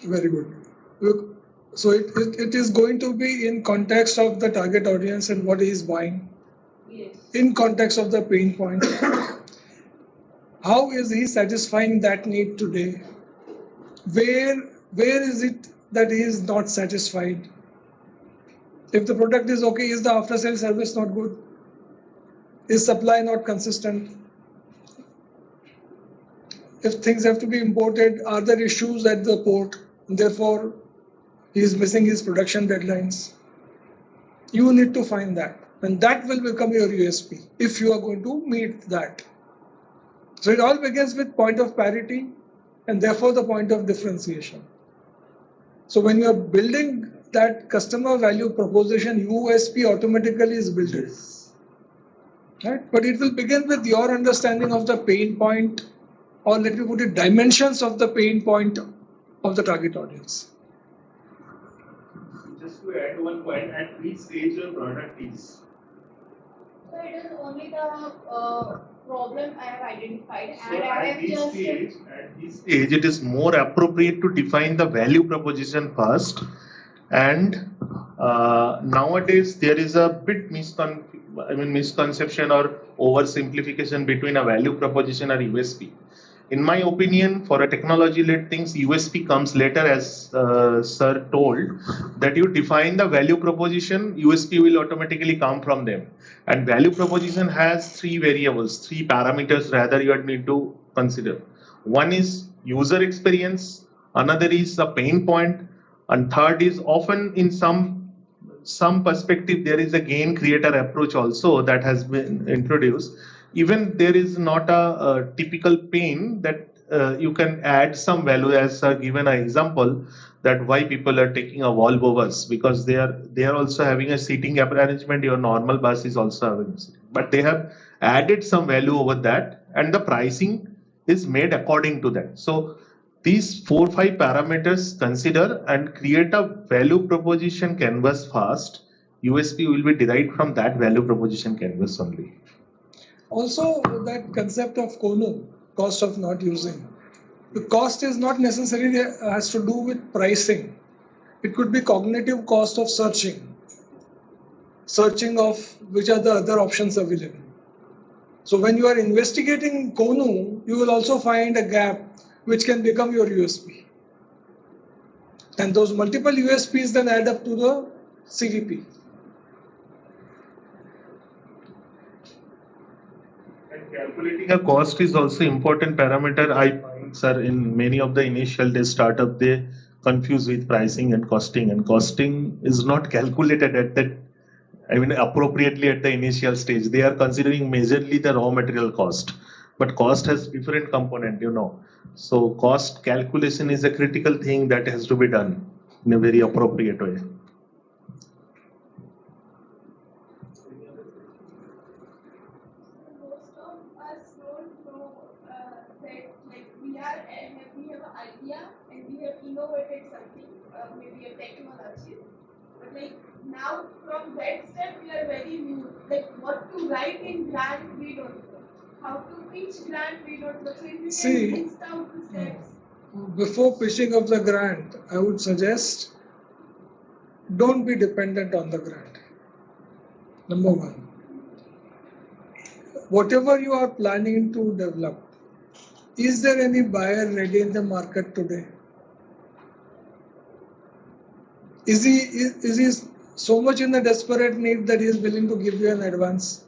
[SPEAKER 1] Very good. Look, so it is going to be in context of the target audience and what he is buying,
[SPEAKER 4] Yes.
[SPEAKER 1] in context of the pain point. How is he satisfying that need today? Where is it that he is not satisfied? If the product is okay, is the after sale service not good? Is supply not consistent? If things have to be imported, are there issues at the port? Therefore, he is missing his production deadlines. You need to find that, and that will become your USP if you are going to meet that. So it all begins with point of parity, and therefore the point of differentiation. So when you are building that customer value proposition, USP automatically is built in. Right? But it will begin with your understanding of the pain point, or let me put it, dimensions of the pain point of the target audience.
[SPEAKER 3] Just to add one point, at which stage your product is?
[SPEAKER 4] So it is only the problem I have identified,
[SPEAKER 3] So
[SPEAKER 4] and I
[SPEAKER 3] at
[SPEAKER 4] have
[SPEAKER 3] this
[SPEAKER 4] just.
[SPEAKER 3] stage, it is more appropriate to define the value proposition first. And nowadays there is a bit misconception or oversimplification between a value proposition or USP. In my opinion, for a technology-led things, USP comes later, as Sir told, that you define the value proposition, USP will automatically come from them. And value proposition has three variables, three parameters rather you need to consider. One is user experience, another is a pain point, and third is often in some perspective there is a gain creator approach also that has been introduced. Even there is not a typical pain, that you can add some value, as given an example that why people are taking a Volvo bus, because they are also having a seating arrangement. Your normal bus is also having seating, but they have added some value over that, and the pricing is made according to that. So these 4-5 parameters consider and create a value proposition canvas fast. USP will be derived from that value proposition canvas only.
[SPEAKER 1] Also, that concept of CONO, cost of not using. The cost is not necessarily has to do with pricing. It could be cognitive cost of searching of which are the other options available. So when you are investigating CONO, you will also find a gap which can become your USP. And those multiple USPs then add up to the CVP.
[SPEAKER 3] And calculating a cost is also important parameter. I find, sir, in many of the initial day startup, they confused with pricing and costing, and costing is not calculated at that, I mean, appropriately at the initial stage. They are considering majorly the raw material cost, but cost has different component, you know. So cost calculation is a critical thing that has to be done in a very appropriate way.
[SPEAKER 4] Most of us don't know that like we have an idea and we have innovated something, maybe a technology, but like now from that step we are very new. Like what to write in grant we don't know. How to pitch grant we don't know. So if you
[SPEAKER 1] See,
[SPEAKER 4] can list out the steps.
[SPEAKER 1] Before pitching of the grant, I would suggest don't be dependent on the grant. Number one, whatever you are planning to develop, is there any buyer ready in the market today? Is he so much in the desperate need that he is willing to give you an advance?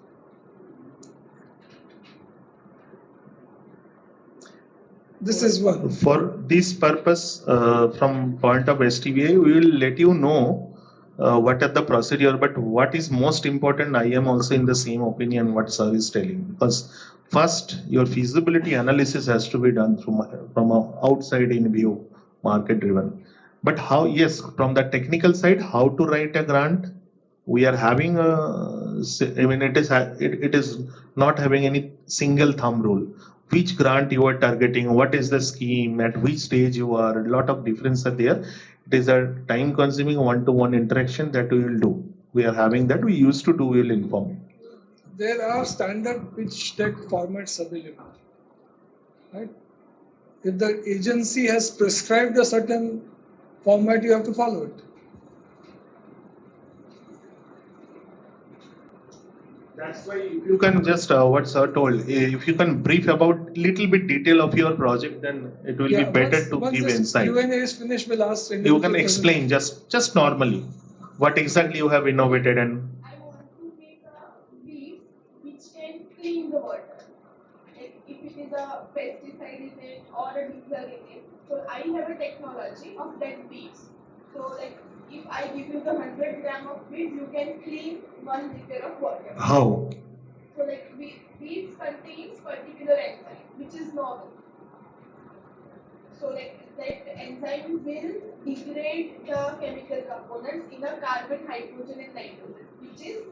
[SPEAKER 1] This is one.
[SPEAKER 3] For this purpose, from point of STBI, we will let you know what are the procedure, but what is most important, I am also in the same opinion what sir is telling, because first your feasibility analysis has to be done from a outside in view, market driven. But how, yes, from the technical side, how to write a grant, we are having I mean, it is not having any single thumb rule. Which grant you are targeting, what is the scheme, at which stage you are, a lot of difference are there. It is a time consuming one-to-one interaction that we will do. We are having that, we used to do, we will inform you.
[SPEAKER 1] There are standard pitch deck formats available, right? If the agency has prescribed a certain format, you have to follow it.
[SPEAKER 3] That's why if you can just, what sir told, if you can brief about little bit detail of your project, then it will be better to
[SPEAKER 1] once
[SPEAKER 3] give
[SPEAKER 1] this
[SPEAKER 3] insight.
[SPEAKER 1] Q&A is finished, we'll ask
[SPEAKER 3] You
[SPEAKER 1] individual
[SPEAKER 3] can explain just normally what exactly you have innovated and
[SPEAKER 4] I want to make a weed which can clean the water. Like if it is a pesticide in it or a diesel in it. So I have a technology of that beads. So like if I give you the 100 gram of beads, you can clean 1 liter of water.
[SPEAKER 3] how?
[SPEAKER 4] So like beads contains particular enzyme which is normal. So like that enzyme will degrade the chemical components in a carbon, hydrogen and nitrogen, which is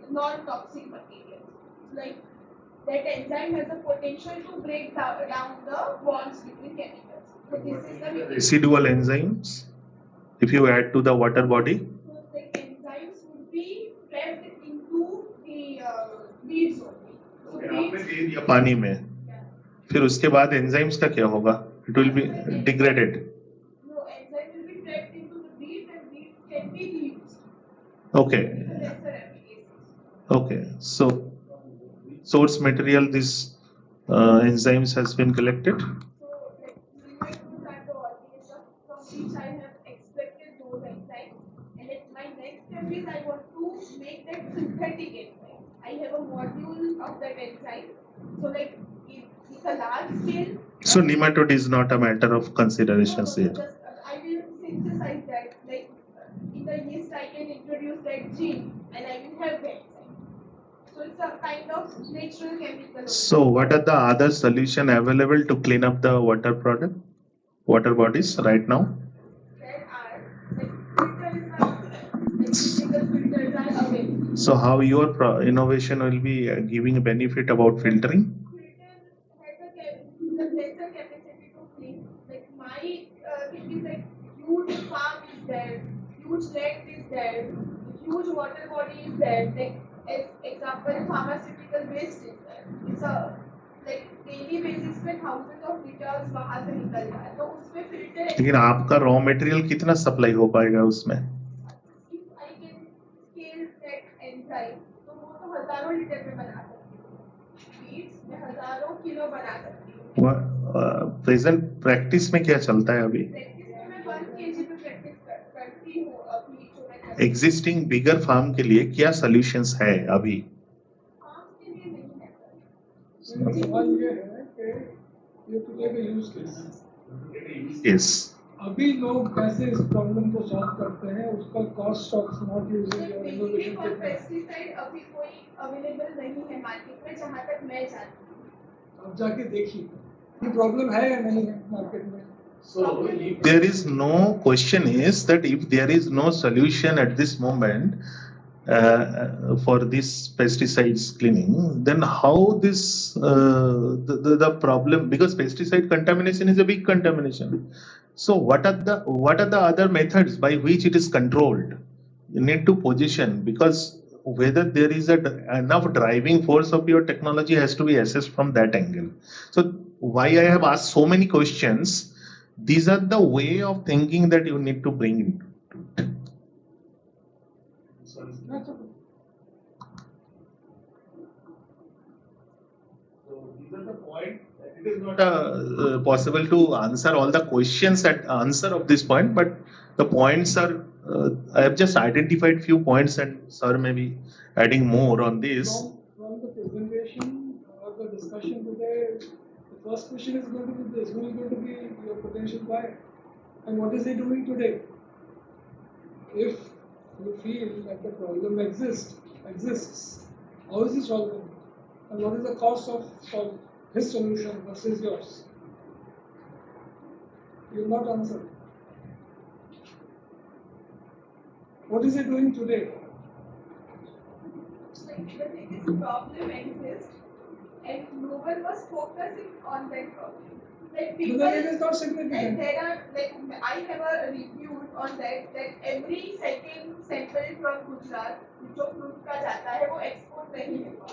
[SPEAKER 4] non-toxic materials. So like that enzyme has the potential to break down the bonds between chemicals. So this is the
[SPEAKER 3] Residual enzymes, if you add to the water body?
[SPEAKER 4] So the enzymes would be trapped into the beads only. So
[SPEAKER 3] आपने दे दिया पानी में, फिर उसके बाद enzymes का क्या होगा? It will be degraded.
[SPEAKER 4] No, enzyme will be trapped into the beads and beads can be reused.
[SPEAKER 3] Okay.
[SPEAKER 4] With lesser efficacy.
[SPEAKER 3] Okay. So source material, this enzymes has been collected.
[SPEAKER 4] So like nematodes are the organism from which I have extracted those enzymes. And like my next step is I want to make that synthetic enzyme. I have a module of that enzyme. So like it's a large scale.
[SPEAKER 3] So nematode is not a matter of consideration here.
[SPEAKER 4] Just I will synthesize that. Like in the yeast I can introduce that gene and I will have the enzyme. So it's a kind of natural chemical.
[SPEAKER 3] So what are the other solution available to clean up the water bodies right now?
[SPEAKER 4] There are physical filters are available.
[SPEAKER 3] So how your innovation will be giving a benefit about filtering?
[SPEAKER 4] Filter has a lesser capacity to clean. Like my thing is like huge farm is there, huge lake is there, huge water body is there. Like as example, pharmaceutical waste is there. It's a like daily basis पे thousands of liters वहाँ से निकल रहा है तो उसमें filter.
[SPEAKER 3] लेकिन आपका रॉ मटेरियल कितना सप्लाई हो पाएगा उसमें?
[SPEAKER 4] If I can scale that enzyme, तो वो तो हजारों लीटर में बना सकती हूँ. Beads में हजारों किलो बना सकती हूँ.
[SPEAKER 3] प्रेजेंट प्रैक्टिस में क्या चलता है अभी?
[SPEAKER 4] प्रैक्टिस में मैं 1 kg पे प्रैक्टिस करती हूँ अभी जो मैं
[SPEAKER 3] एग्जिस्टिंग बिगर फार्म के लिए क्या सॉल्यूशंस है अभी?
[SPEAKER 4] फार्म के लिए नहीं है.
[SPEAKER 1] One ये है कि you have to take a use case.
[SPEAKER 3] Yes.
[SPEAKER 1] अभी लोग कैसे इस प्रॉब्लम को सॉल्व करते हैं उसका cost of not using your
[SPEAKER 4] basically
[SPEAKER 1] innovation
[SPEAKER 4] for
[SPEAKER 1] technique
[SPEAKER 4] pesticide अभी कोई अवेलेबल नहीं है मार्केट में जहाँ तक मैं जानती हूँ।
[SPEAKER 1] अब जाके देखिए ये प्रॉब्लम है या नहीं है मार्केट में
[SPEAKER 3] So if there is no question is that if there is no solution at this moment for this pesticides cleaning, then how this the problem, because pesticide contamination is a big contamination. So what are the other methods by which it is controlled? You need to position, because whether there is enough driving force of your technology has to be assessed from that angle. So why I have asked so many questions, these are the way of thinking that you need to bring into it.
[SPEAKER 1] That's okay.
[SPEAKER 3] So these are the points. It is not possible to answer all the questions at answer of this point, but the points are. I have just identified few points, and sir may be adding more on this.
[SPEAKER 1] From the presentation or the discussion today, the first question is going to be this: who is going to be your potential buyer, and what is he doing today? If you feel that the problem exists, how is he solving it, and what is the cost of his solution versus yours? You will not answer. What is he doing today?
[SPEAKER 4] Like the biggest problem exists and no one was focusing on that problem. Like
[SPEAKER 1] So
[SPEAKER 4] people,
[SPEAKER 1] then it is not
[SPEAKER 4] like
[SPEAKER 1] significant.
[SPEAKER 4] there are, like I have a review on that every second sample from Gujarat जो fruit का जाता है वो export नहीं हुआ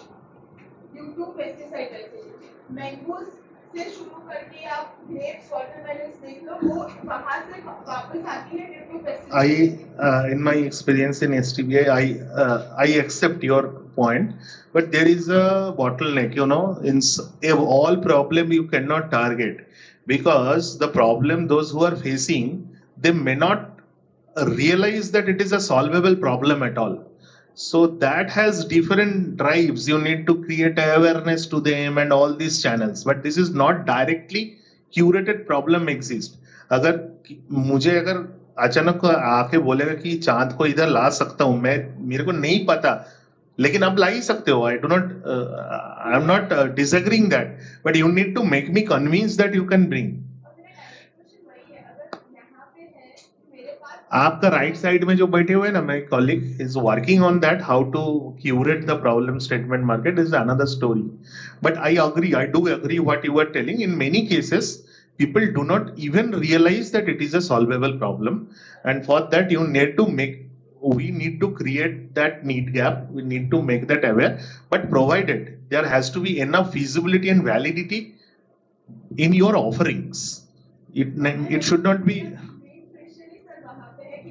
[SPEAKER 4] due to pesticide resistance. Mangoes से शुरू करके आप grapes, watermelons देख लो वो वहाँ से वापस आती है due to pesticide.
[SPEAKER 3] In my experience in STBI, I accept your point, but there is a bottleneck. In all problem you cannot target, because the problem those who are facing, they may not realize that it is a solvable problem at all. So that has different drives. You need to create awareness to them and all these channels. But this is not directly curated problem exist. अगर अचानक आके बोलेगा कि चांद को इधर ला सकता हूं मैं, मेरे को नहीं पता, लेकिन आप ला ही सकते हो. I am not disagreeing that, but you need to make me convince that you can bring. आपका राइट साइड में जो बैठे हुए ना, my colleague is working on that, how to curate the problem statement market is another story. But I do agree what you are telling. In many cases people do not even realize that it is a solvable problem, and for that we need to create that need gap, we need to make that aware, but provided there has to be enough feasibility and validity in your offerings. It should not be.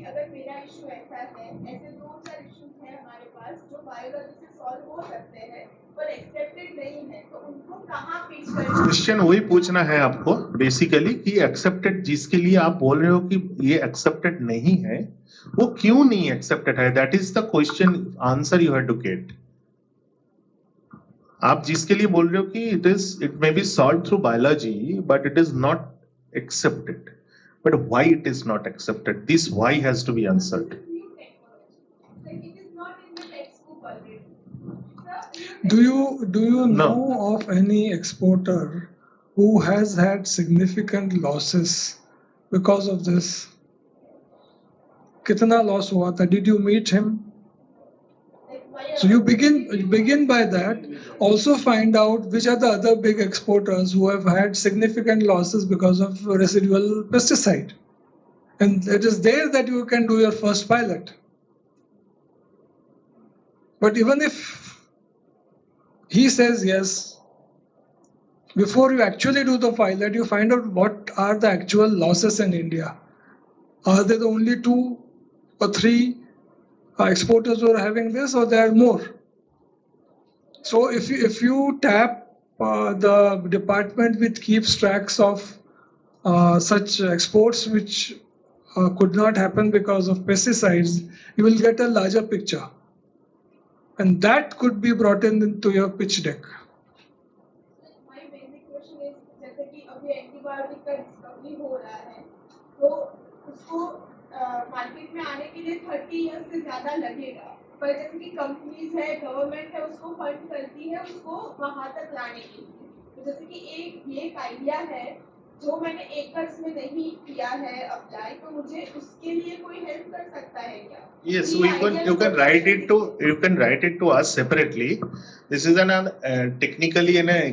[SPEAKER 4] अगर मेरा issue ऐसा है, ऐसे 2-4 issues हैं हमारे पास जो biology से solve हो सकते हैं पर एक्सेप्टेड नहीं है, तो उनको कहाँ पिच करें?
[SPEAKER 3] क्वेश्चन वही पूछना है आपको बेसिकली कि एक्सेप्टेड जिसके लिए आप बोल रहे हो कि ये एक्सेप्टेड नहीं है, वो क्यों नहीं एक्सेप्टेड है? That is the question answer you have to get. आप जिसके लिए बोल रहे हो कि it may be solve through biology but it is not accepted, but why it is not accepted, this why has to be answered.
[SPEAKER 1] Do you know of any exporter who has had significant losses because of this? कितना loss हुआ था? Did you meet him? So you begin by that. Also find out which are the other big exporters who have had significant losses because of residual pesticide. And it is there that you can do your first pilot. But even if he says yes, before you actually do the pilot, you find out what are the actual losses in India. Are they the only 2 or 3 exporters who are having this, or there are more? So if you tap the department which keeps tracks of such exports which could not happen because of pesticides, you will get a larger picture, and that could be brought into your pitch deck.
[SPEAKER 4] My basic question is, जैसे कि अभी antibiotic का discovery हो रहा है, तो उसको market में आने के लिए 30 ईयर्स से ज़्यादा लगेगा, पर जैसे कि कंपनीज है, गवर्नमेंट है, उसको फंड करती है उसको वहाँ तक लाने के लिए। तो जैसे कि ये एक आइडिया है जो मैंने एकर्स में नहीं किया है अप्लाई, तो मुझे उसके लिए कोई हेल्प कर सकता है क्या?
[SPEAKER 3] Yes,
[SPEAKER 4] ये idea
[SPEAKER 3] you can write it to us separately. This is an technically an I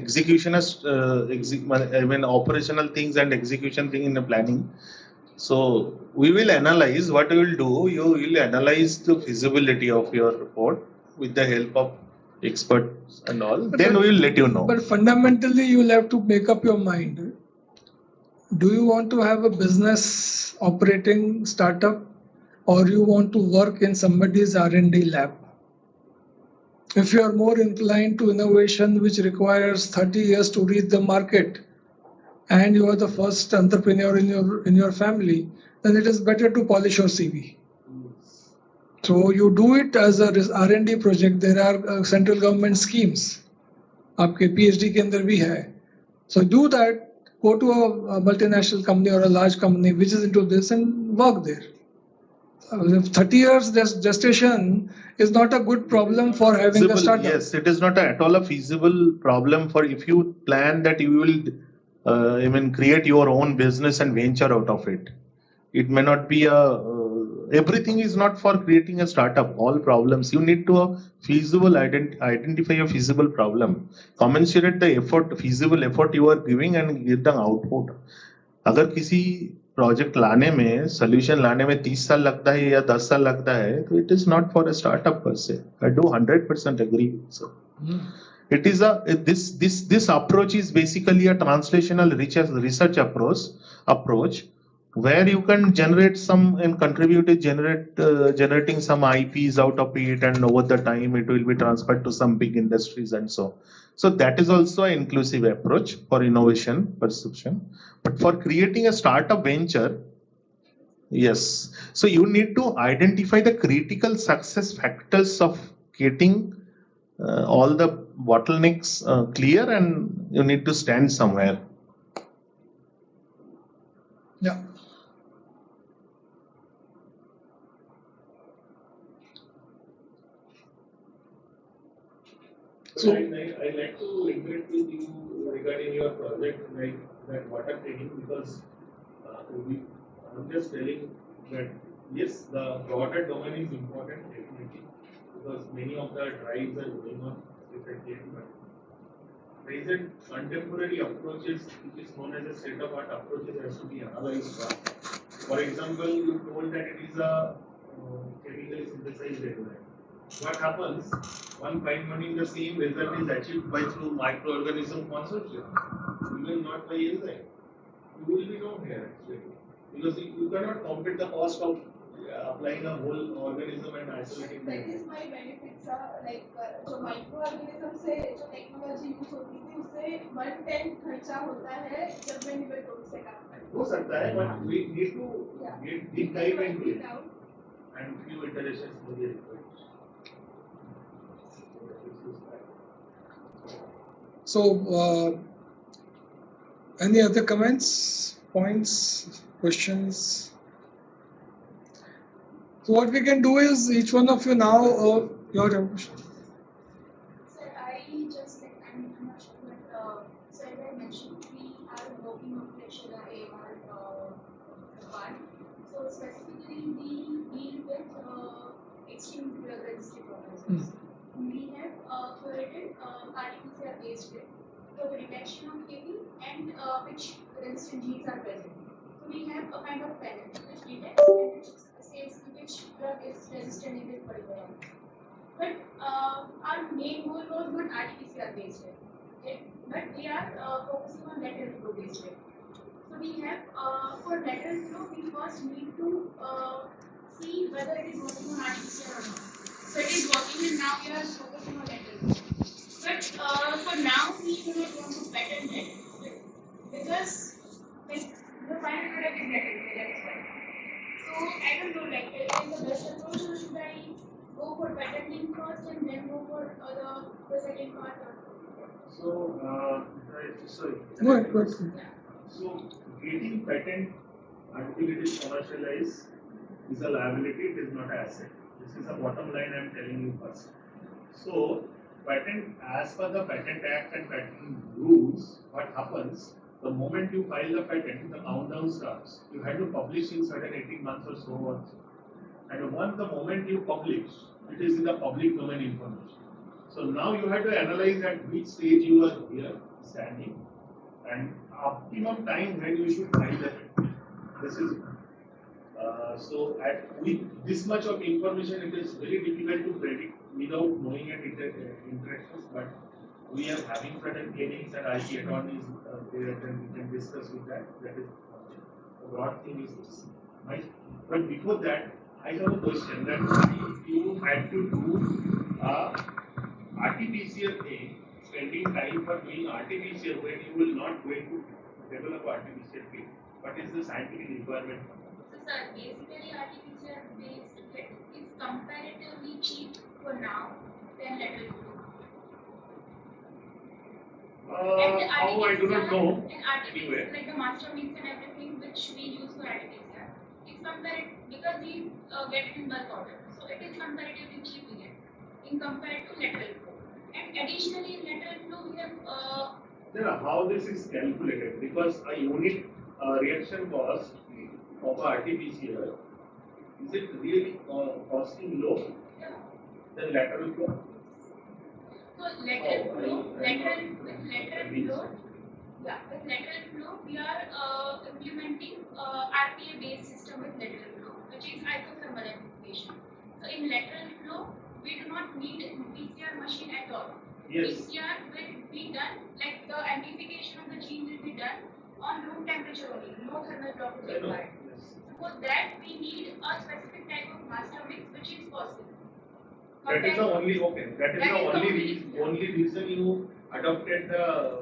[SPEAKER 3] mean operational things and execution thing in the planning. So we will analyze what we will do. You will analyze the feasibility of your report with the help of experts and all. Then we will let you know.
[SPEAKER 1] But fundamentally, you will have to make up your mind. Do you want to have a business operating startup, or you want to work in somebody's R&D lab? If you are more inclined to innovation, which requires 30 years to reach the market, and you are the first entrepreneur in your family, then it is better to polish your CV. So you do it as a R&D project. There are central government schemes. आपके PhD के अंदर भी है. So do that. Go to a multinational company or a large company which is into this and work there. 30 years gestation is not a good problem for having a startup.
[SPEAKER 3] Yes, it is not at all a feasible problem for if you plan that you will create your own business and venture out of it. It may not be everything is not for creating a startup. All problems you need to identify a feasible problem, commensurate the effort, feasible effort you are giving, and get the output. अगर किसी project लाने में solution लाने में 30 साल लगता है या 10 साल लगता है तो it is not for a startup पर से. I do 100% agree. So it is this approach is basically a translational research approach where you can generate some and contribute to generating some IPs out of it, and over the time it will be transferred to some big industries and so. So that is also an inclusive approach for innovation perception. But for creating a startup venture, yes. So you need to identify the critical success factors of getting all the bottlenecks clear, and you need to stand somewhere.
[SPEAKER 1] Yeah.
[SPEAKER 3] So I like to interact with you regarding your project, like that water trading, because I'm just telling that yes, the broader domain is important definitely, because many of the drives are going on differently. But present contemporary approaches, which is known as a state of art approaches, has to be analyzed. For example, you told that it is a chemically synthesized enzyme. What happens? One fine morning, the same result is achieved by through microorganism consortium, even not by enzyme. You will be known here actually, because you cannot compare the cost of applying a whole organism and isolating them.
[SPEAKER 4] That is my benefits like जो microorganism से जो technology use होती थी उससे 1/10 खर्चा होता है जब मैं निमेटोड से काम करती हूँ.
[SPEAKER 3] हो सकता है, but we need to get deep dive into it, and few iterations will be required.
[SPEAKER 1] So, any other comments, points, questions? So what we can do is each one of you now, your question.
[SPEAKER 4] Sir, I just like I'm not sure, but so as I mentioned, we are working on pressure AR part. So specifically, we deal with extreme resistive organisms. We have created RT-PCR based way for the detection of KP and which resistant genes are present. So we have a kind of panel which detects and which says which drug is resistant in this particular. But our main goal was not RT-PCR based way, okay? But we are focusing on lateral flow based way. So we have for lateral flow, we first need to see whether it is working on RT-PCR or not. So it is working, and now we are focusing on lateral flow. But for now, we do not want to patent it because like the final product is lateral flow. That's why. So I don't know, like in the best approach, or should I go for patenting first and then go for the second part?
[SPEAKER 3] So, sorry.
[SPEAKER 1] Go ahead.
[SPEAKER 3] So, getting patent until it is commercialized, is a liability, it is not an asset. This is a bottom line I am telling you first. So, patent, as per the Patent Act and patent rules, what happens, the moment you file the patent, the countdown starts. You have to publish in certain 18 months or so on. And once the moment you publish, it is in the public domain information. So now you have to analyze at which stage you are here standing and optimum time when you should file the patent. This is it. So with this much of information, it is very difficult to predict without knowing at interactions. But we are having certain trainings and IT attorneys there, and we can discuss with that. That is the broad thing is this. Right? But before that, I have a question that if you had to do RT-PCR thing, spending time for doing RT-PCR when you will not going to develop RT-PCR kit, what is the scientific requirement?
[SPEAKER 4] So, sir, basically, artificial based kit is comparatively cheap for now than lateral flow.
[SPEAKER 3] How I do not know.
[SPEAKER 4] And artificial, like the master mix and everything which we use for artificial, it's comparative because we get it in bulk order. So, it is comparatively cheap again in compared to lateral flow. And additionally, in lateral flow, we have
[SPEAKER 3] Yeah, how this is calculated? Because a unit reaction cost of RT-PCR, is it really costing low than lateral flow?
[SPEAKER 4] so lateral flow, with lateral flow, we are implementing RPA based system with lateral flow, which is isothermal amplification. So in lateral flow, we do not need PCR machine at all.
[SPEAKER 3] Yes.
[SPEAKER 4] PCR will be done, like the amplification of the gene will be done on room temperature only, no thermal block is required.
[SPEAKER 3] Yes.
[SPEAKER 4] So for that, we need a specific type of master mix, which is possible.
[SPEAKER 3] That is the only only reason you adopted the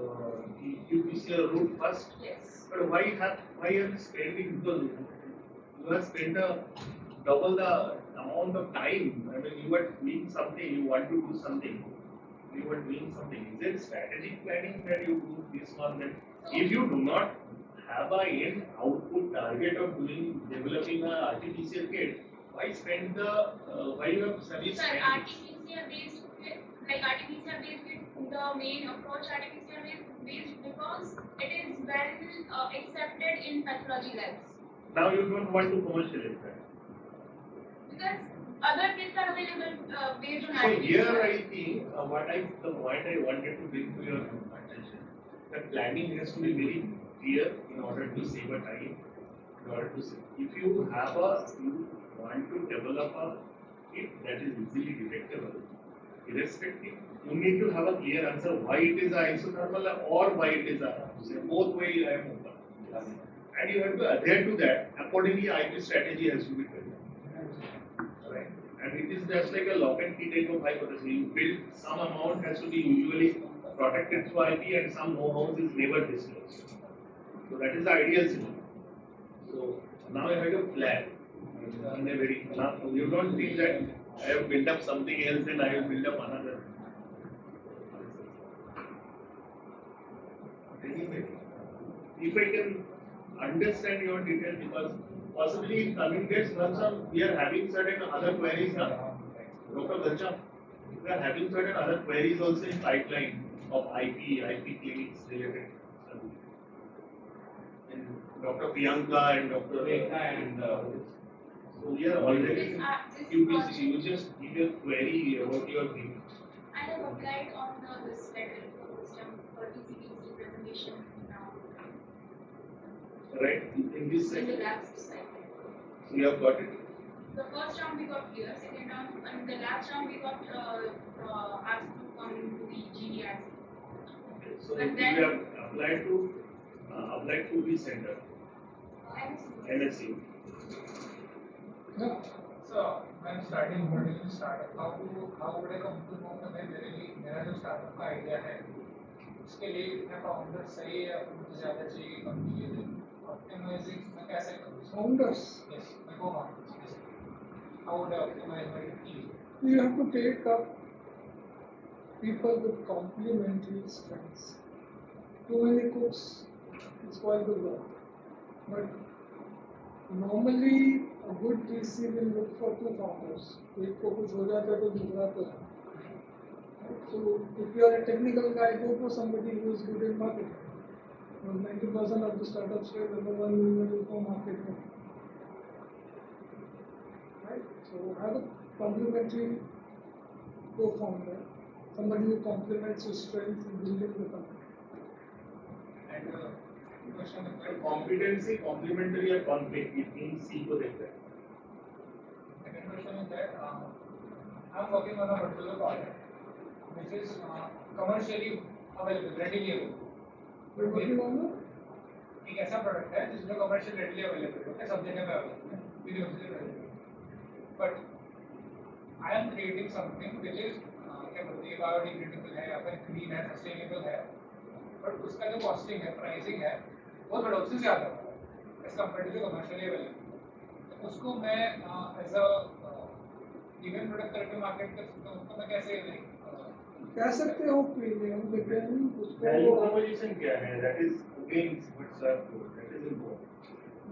[SPEAKER 3] qPCR route first.
[SPEAKER 4] Yes.
[SPEAKER 3] But why are you spending, because you have spent double the amount of time. I mean, you were doing something, you want to do something. You were doing something. Is it strategic planning that you do this one? That if you do not have a end output target of developing a RT-PCR kit, why spend why you have service?
[SPEAKER 4] Sir, RT-PCR based, like RT-PCR based, the main approach RT-PCR based because it is well accepted in pathology labs.
[SPEAKER 3] Now you don't want to commercialize that.
[SPEAKER 4] Because other kits are available based on
[SPEAKER 3] So
[SPEAKER 4] RT-PCR.
[SPEAKER 3] here I think the point I wanted to bring to your attention, that planning has to be very clear in order to save a time. In order to save, if you want to develop a kit that is easily detectable, irrespective, you need to have a clear answer why it is isothermal or why it is both way I am open. And you have to adhere to that. Accordingly, IP strategy has to be built. Right? And it is just like a lock and key type of hypothesis. You build some amount has to be usually protected through IP and some know-how is never disclosed. So that is the ideal scenario. So now you have to plan in a very, now you don't think that I have built up something else and I will build up another. Anyway, if I can understand your detail, because possibly in coming days, we are having certain other queries now. Dr. Ghanshyam, we are having certain other queries also in pipeline of IP clinics related. And Dr. Priyanka and Dr. and so we are already QPC. You just give a query about your thing.
[SPEAKER 4] I have applied on this lateral flow system for TCDC presentation now.
[SPEAKER 3] Right? In this
[SPEAKER 4] In the
[SPEAKER 3] second.
[SPEAKER 4] lab side.
[SPEAKER 3] So you have got it?
[SPEAKER 4] The first round we got clear, second round, and the last round we got asked to come to the GDRC.
[SPEAKER 3] Okay. So
[SPEAKER 4] And
[SPEAKER 3] you
[SPEAKER 4] then-
[SPEAKER 3] have applied to the center, NSC.
[SPEAKER 1] Yeah.
[SPEAKER 7] So when starting building a startup, how would I come to know that मेरा जो startup का idea है, उसके लिए कितना founder सही है या फिर मुझे ज़्यादा चाहिए कंपनी के लिए, optimizing मैं कैसे करूँ?
[SPEAKER 1] Founders,
[SPEAKER 7] Yes, मैं को founders. How would I optimize my team?
[SPEAKER 1] you have to take up people with complementary strengths. Too many cooks spoil the work. But Normally, a good VC will look for two founders. एक को कुछ हो जाता है तो दूसरा तो है. So if you are a technical guy, go for somebody who is good in marketing. 90% of the startups here, number one will is for marketing. Right? So have a complementary co-founder, somebody who complements your strengths in building the company.
[SPEAKER 7] And question is that
[SPEAKER 3] Competency, complementary or conflict, it means C को देखते हैं.
[SPEAKER 7] second question is that I'm working on a particular project which is commercially available, readily available.
[SPEAKER 1] You're working on the
[SPEAKER 7] एक ऐसा product है जिसमें commercial readily available है, सब जगह पे अवेलेबल है, university available. But I am creating something which is क्या बोलते हैं बायोडिग्रेडेबल है या फिर ग्रीन है, सस्टेनेबल है, बट उसका जो कॉस्टिंग है, प्राइसिंग है, वो थोड़ा उससे ज़्यादा है as compare to commercially available. तो उसको मैं एज अ इवन प्रोडक्ट करके मार्केट कर सकता हूँ, तो मैं कैसे
[SPEAKER 1] कह सकते हो प्रीमियम, लेकिन
[SPEAKER 3] Value
[SPEAKER 1] उसको
[SPEAKER 3] proposition क्या है? That is again what sir told. That is important.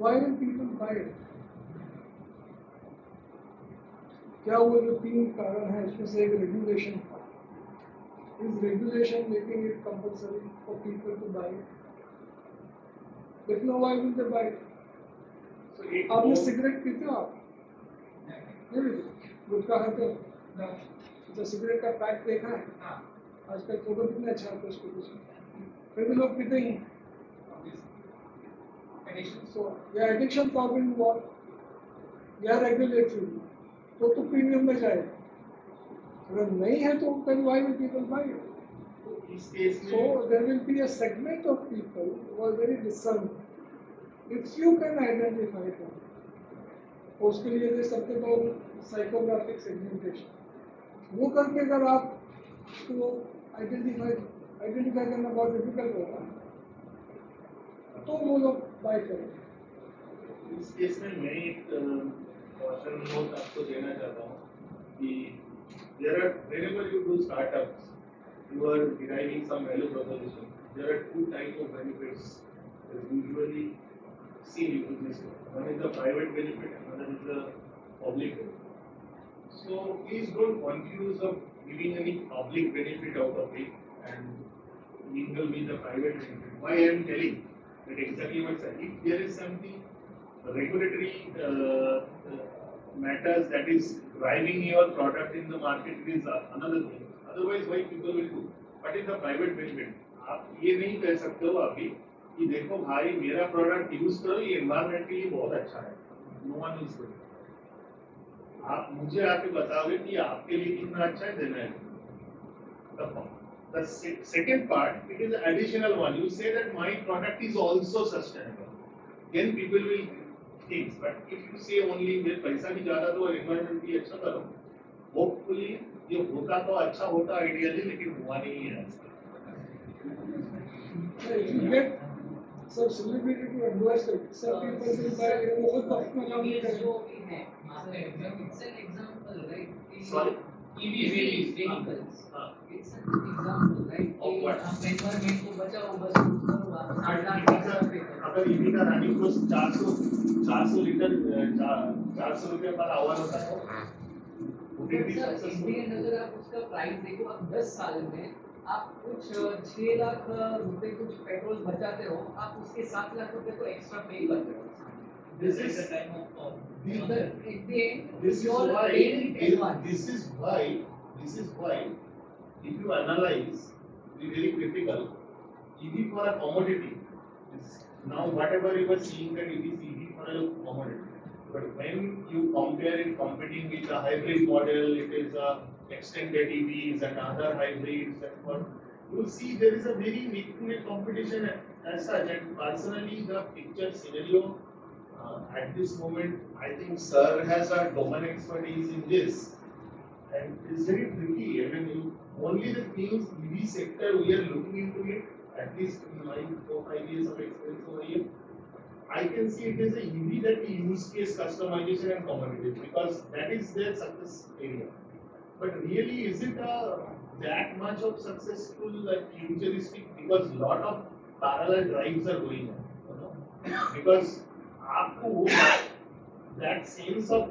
[SPEAKER 1] why will people buy it? क्या वो जो तीन कारण है उसमें से एक रेगुलेशन था. Is regulation making it compulsory for people to buy it? If no, why will they buy it?
[SPEAKER 3] So एक
[SPEAKER 1] आपने
[SPEAKER 3] और-
[SPEAKER 1] सिगरेट पीते हो आप? नहीं पीते. गुटखा खाते हो? अच्छा, सिगरेट का पैक देखा है?
[SPEAKER 7] हाँ
[SPEAKER 1] आजकल फोटो कितने अच्छा आता है उसके पीछे. फिर भी लोग पीते ही हैं.
[SPEAKER 7] एडिशन
[SPEAKER 1] So, या एडिक्शन प्रॉब्लम हुआ या रेगुलेटरी तो प्रीमियम में जाएगा. अगर नहीं है तो then why will people buy it?
[SPEAKER 3] इस केस में
[SPEAKER 1] So there will be a segment of people who are very discerning. If you can identify them, उसके लिए दे सकते हो साइकोग्राफिक सेगमेंटेशन. वो करके अगर आप उसको आइडेंटिफाई करना बहुत डिफिकल्ट होगा तो वो लोग बाय करेंगे.
[SPEAKER 3] इस केस में मैं एक क्वेश्चन नोट आपको देना चाहता हूँ कि there are whenever you do startups, you are deriving some value proposition. There are two types of benefits that usually seen in business. One is the private benefit, another is the public benefit. So please don't confuse of giving any public benefit out of it and mingle with the private benefit. Why I am telling that exactly what I if there is something regulatory matters that is driving your product in the market, it is another thing. Otherwise, why people will do? But in the private benefit, आप ये नहीं कह सकते हो अभी कि देखो भाई मेरा प्रोडक्ट यूज करो ये एनवायरमेंट के लिए बहुत अच्छा है. नो वन यूज करो. आप मुझे आके बताओगे कि आपके लिए कितना अच्छा है, देना है. The second part, it is an additional one. You say that my product is also sustainable. Then people will think. But if you say only मैं पैसा भी ज़्यादा दो और environment भी अच्छा करो, hopefully ये होता तो अच्छा होता ideally, लेकिन हुआ नहीं है.
[SPEAKER 1] If you get some celebrity to endorse it, some people will buy it. वो खुद अपना काम नहीं करेंगे.
[SPEAKER 8] It's an example, right?
[SPEAKER 3] Sorry?
[SPEAKER 8] EVs, vehicles. It's an example, right?
[SPEAKER 3] Of what?
[SPEAKER 8] आप environment को बचाओ बस करो आप.
[SPEAKER 3] अगर EV का रनिंग कॉस्ट 400 लीटर 400 रुपये पर आवर होता है. Would it be successful?
[SPEAKER 8] Indian अगर आप उसका प्राइस देखो, आप 10 साल में आप कुछ 6 लाख रुपए कुछ पेट्रोल बचाते हो, आप उसके 7 लाख रुपए को एक्स्ट्रा पे करते हो.
[SPEAKER 3] This is
[SPEAKER 8] the time of
[SPEAKER 3] this-
[SPEAKER 8] at the end,
[SPEAKER 3] This is
[SPEAKER 8] you're
[SPEAKER 3] why.
[SPEAKER 8] paying advance.
[SPEAKER 3] This is why. If you analyze, the very critical. EV for a commodity. Is now whatever you are seeing that it is EV for a commodity. But when you compare it, competing with a hybrid model, it is a extended EVs and other hybrids and what. You will see there is a very neck-to-neck competition as such. And personally, the picture scenario. At this moment, I think Sir has a domain expertise in this, and it's very tricky. I mean, only the things EV sector we are looking into it. At least in my 4-5 years of experience over here, I can see it is a EV that we use case customization and commodities because that is their success area. But really, is it that much of successful futuristic? Because lot of parallel drives are going on. Because आपको वो that sense of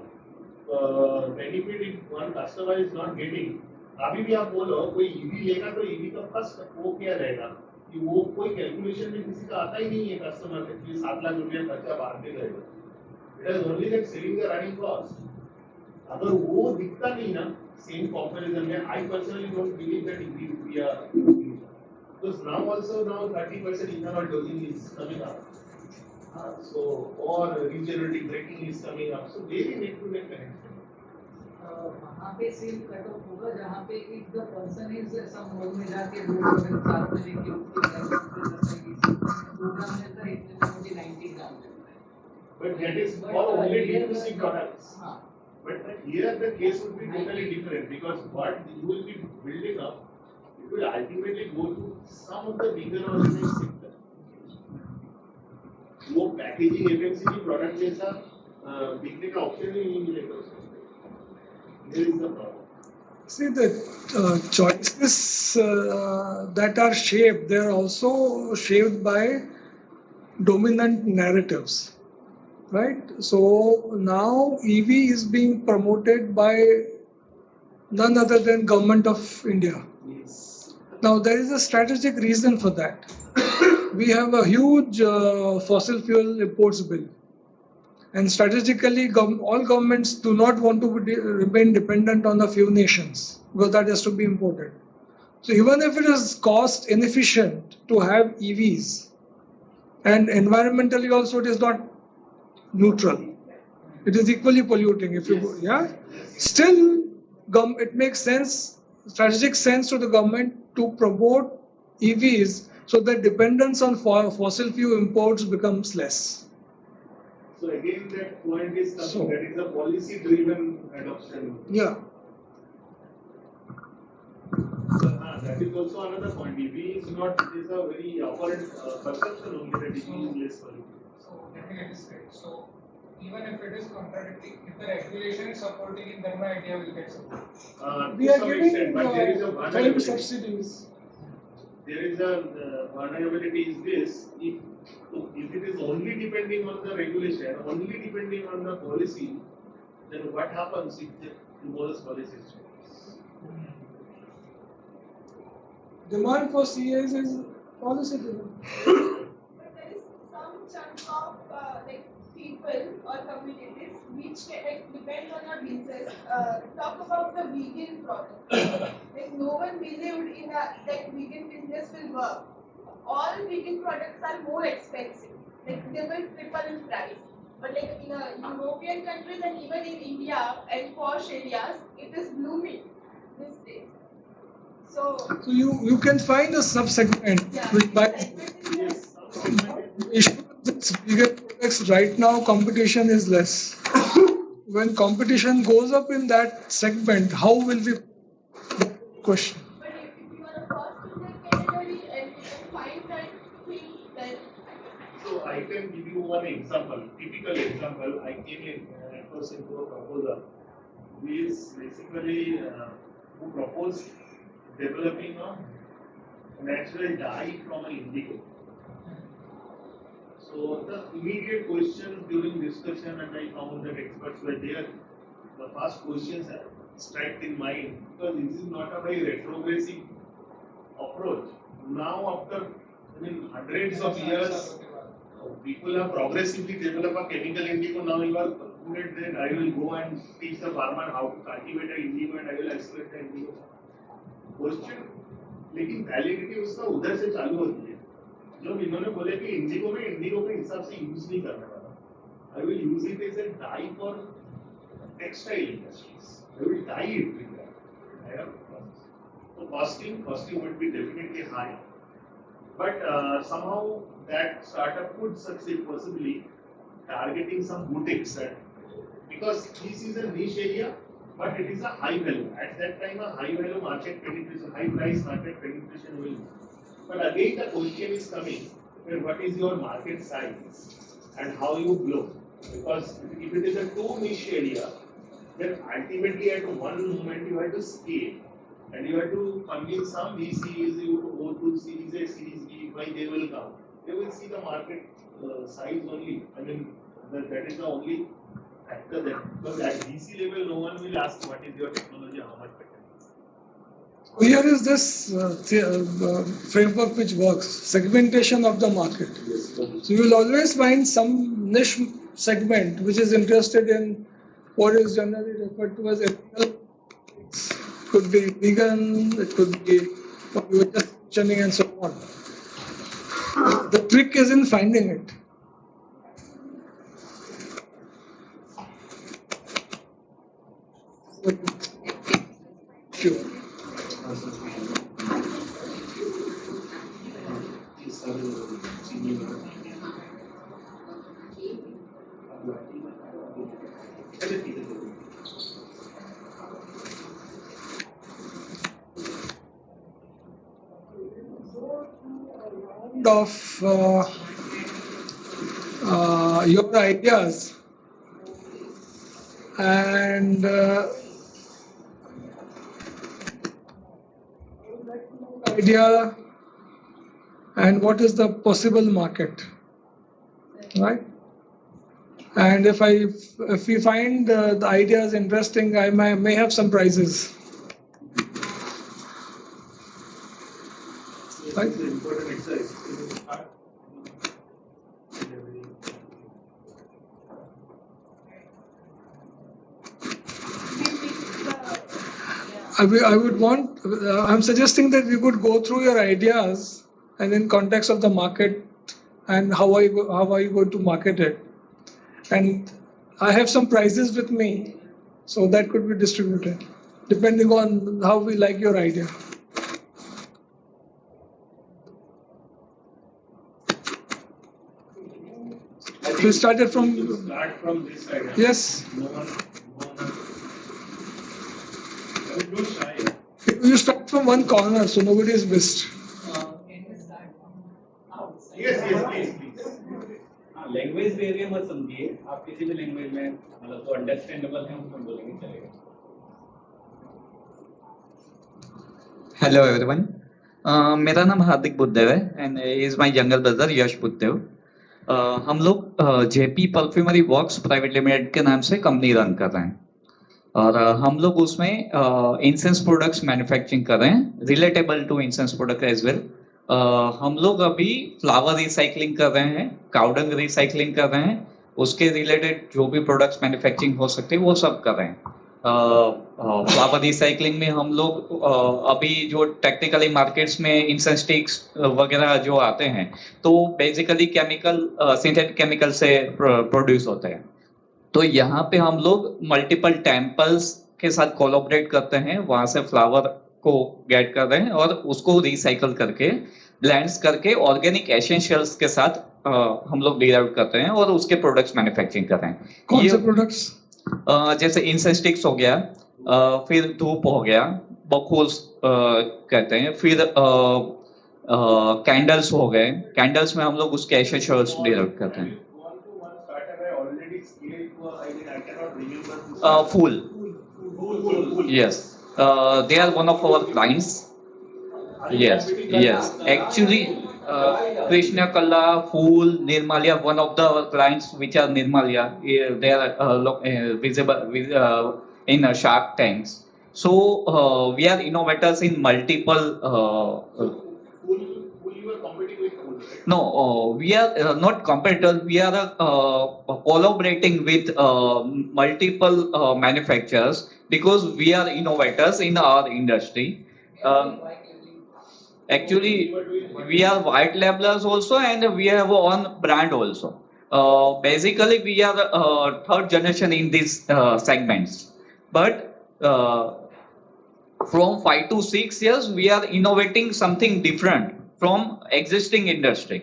[SPEAKER 3] benefit if one customer is not getting, अभी भी आप बोलो कोई EV लेगा तो EV का फर्स्ट वो क्या रहेगा कि वो कोई कैलकुलेशन में किसी का आता ही नहीं है कस्टमर के कि 7 लाख रुपया खर्चा बाहर में रहेगा. It is only that saving the running cost. अगर वो दिखता नहीं ना सेम कंपैरिजन में, I personally don't believe that EV would be a because now also now 30% ethanol dosing is coming up. So or regenerative braking is coming up. So very neck to neck connection.
[SPEAKER 8] वहाँ पे same cut off होगा जहाँ पे if the person is some mode में जाके दो product साथ में लेके उसके प्रोग्राम मिलता है इतने में मुझे 90 ग्राम मिलता है.
[SPEAKER 3] But that is for only
[SPEAKER 8] here
[SPEAKER 3] D2C products.
[SPEAKER 8] हाँ.
[SPEAKER 3] But here the case would be totally different because what you will be building up, it will ultimately go to some of the bigger organized sector. वो packaging FMCG product जैसा बिकने का option ही नहीं मिलेगा उसको. There is the problem.
[SPEAKER 1] See, the choices that are shaped, they are also shaped by dominant narratives, right? So now EV is being promoted by none other than Government of India.
[SPEAKER 3] Yes.
[SPEAKER 1] Now there is a strategic reason for that. We have a huge fossil fuel imports bill. And strategically, all governments do not want to remain dependent on a few nations because that has to be imported. So even if it is cost inefficient to have EVs, and environmentally also it is not neutral, it is equally polluting. If you still it makes sense, strategic sense to the government to promote EVs so that dependence on fossil fuel imports becomes less.
[SPEAKER 3] So again, that point is something that is a policy-driven adoption.
[SPEAKER 1] Yeah.
[SPEAKER 3] So, that is also another point. EV is not, it is a very apparent perception only that EV is less polluting.
[SPEAKER 7] So let me get this straight. So even if it is contradicting, if the regulation is supporting it, then my idea will get supported.
[SPEAKER 1] We
[SPEAKER 3] To
[SPEAKER 1] are
[SPEAKER 3] some
[SPEAKER 1] giving
[SPEAKER 3] extent, but there is a
[SPEAKER 1] time
[SPEAKER 3] vulnerability.
[SPEAKER 1] subsidies.
[SPEAKER 3] There is a vulnerability is this, if it is only depending on the regulation, only depending on the policy, then what happens if those policies change?
[SPEAKER 1] Demand for CAs is policy driven.
[SPEAKER 4] But there is some chunk of like people or communities which like depend on our business. Talk about the vegan product. Like no one believed in that vegan business will work. All vegan products are more expensive. Like they will triple in price. But like in European countries and even in India and posh areas, it is blooming these days. So
[SPEAKER 1] you can find a sub-segment which by issue with vegan products right now competition is less. When competition goes up in that segment, how will we question?
[SPEAKER 4] but if you are a first in that category and you can find that thing, then
[SPEAKER 3] So I can give you one example, typical example. I came in, it was into a proposal, who is basically who proposed developing a natural dye from an indigo. So the immediate questions during discussion, and I found that experts were there. The first questions struck in mind because this is not a very retrogressive approach. Now after hundreds of years, people have progressively developed a chemical indigo. Now you are concluded that I will go and teach the farmer how to cultivate an indigo and I will isolate the indigo. Question, लेकिन validity उसका उधर से चालू होती है जब इन्होंने बोले कि इंडिगो के हिसाब से यूज नहीं करने वाला. I will use it as a dye for textile industries. I will dye it with that. I have process. So costing would be definitely high. But somehow that startup could succeed possibly targeting some boutiques because this is a niche area, but it is a high value. At that time, a high value market penetration, high price market penetration will. But again, the question is coming: well, what is your market size and how you grow? Because if it is a too niche area, then ultimately at one moment you have to scale. And you have to convince some VCs, you go to Series A, Series B, why they will come. They will see the market size only. I mean, that is the only factor that, because at DC level, no one will ask what is your technology, how much patent.
[SPEAKER 1] Here is this framework which works, segmentation of the market. So you will always find some niche segment which is interested in what is generally referred to as ethical. It could be vegan, it could be what you were just mentioning and so on. The trick is in finding it. Sure. Of your ideas and idea and what is the possible market, right? And if we find the ideas interesting, I may have some prizes. Right?
[SPEAKER 3] It's an important exercise.
[SPEAKER 1] I would want, I'm suggesting that we could go through your ideas and in context of the market and how are you going to market it. And I have some prizes with me, so that could be distributed depending on how we like your idea. We started from.
[SPEAKER 3] Start from this side.
[SPEAKER 1] Yes.
[SPEAKER 3] No one. Don't shy.
[SPEAKER 1] You start from one corner, so nobody is missed.
[SPEAKER 3] Yes, please.
[SPEAKER 2] Language variable मत समझिए, आप किसी भी language में मतलब तो understandable है उसमें बोलेंगे चलेगा.
[SPEAKER 9] हेलो एवरीवन, मेरा नाम हार्दिक बुद्धदेव है and is my younger brother Yash Buddhadev. हम लोग JP perfumery works private limited के नाम से कंपनी रन कर रहे हैं और हम लोग उसमें इंसेंस प्रोडक्ट्स मैन्युफैक्चरिंग कर रहे हैं relatable to incense product as well. हम लोग अभी फ्लावर रिसाइकलिंग कर रहे हैं, काउडंग रिसाइकलिंग कर रहे हैं, उसके रिलेटेड जो भी प्रोडक्ट्स मैन्युफैक्चरिंग हो सकते हैं वो सब कर रहे हैं. फ्लावर रिसाइकलिंग में हम लोग अभी जो टेक्निकली मार्केट्स में इंसेंस स्टिक्स वगैरह जो आते हैं तो बेसिकली केमिकल सिंथेटिक केमिकल से प्रोड्यूस होते हैं. तो यहाँ पे हम लोग मल्टीपल टेम्पल्स के साथ कोलैबोरेट करते हैं, वहां से फ्लावर को गेट कर रहे हैं और उसको रिसाइकल करके ब्लेंड्स करके ऑर्गेनिक एसेंशियल्स के साथ हम लोग डिराइव करते हैं और उसके प्रोडक्ट्स मैन्युफैक्चरिंग कर रहे हैं.
[SPEAKER 1] कौन से प्रोडक्ट्स?
[SPEAKER 9] जैसे इंसेंस स्टिक्स हो गया, फिर धूप हो गया, बखूल्स कहते हैं, फिर कैंडल्स हो गए. कैंडल्स में हम लोग उसके एसेंशियल्स डिराइव करते हैं. फूल, yes, they are one of our clients. Yes. Actually, Krishna Kala, Fool, Nirmalia, one of the clients which are Nirmalia, they are visible in Shark Tanks. So we are innovators in multiple.
[SPEAKER 3] Fool, you are competing with Fool, right?
[SPEAKER 9] No, we are not competitors. We are collaborating with multiple manufacturers because we are innovators in our industry. Actually, we are white labelers also, and we have our own brand also. Basically, we are third generation in these segments. But from 5 to 6 years, we are innovating something different from existing industry.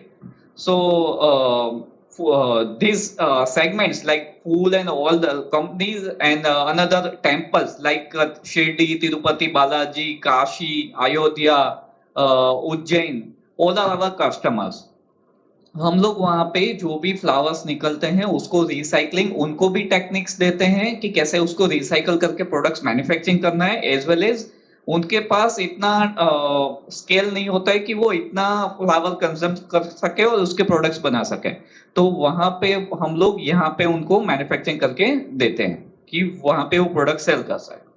[SPEAKER 9] So these segments like Fool and all the companies and another temples like Shirdi, Tirupati, Balaji, Kashi, Ayodhya, Ujjain, all are our customers. हम लोग वहाँ पे जो भी flowers निकलते हैं उसको recycling, उनको भी टेक्निक्स देते हैं कि कैसे उसको रिसाइकल करके प्रोडक्ट्स मैन्युफैक्चरिंग करना है, एज वेल एज उनके पास इतना स्केल नहीं होता है कि वो इतना फ्लावर कंज्यूम कर सके और उसके प्रोडक्ट्स बना सके। तो वहां पे हम लोग यहाँ पे उनको मैन्युफैक्चरिंग करके देते हैं कि वहां पे वो प्रोडक्ट सेल कर सके।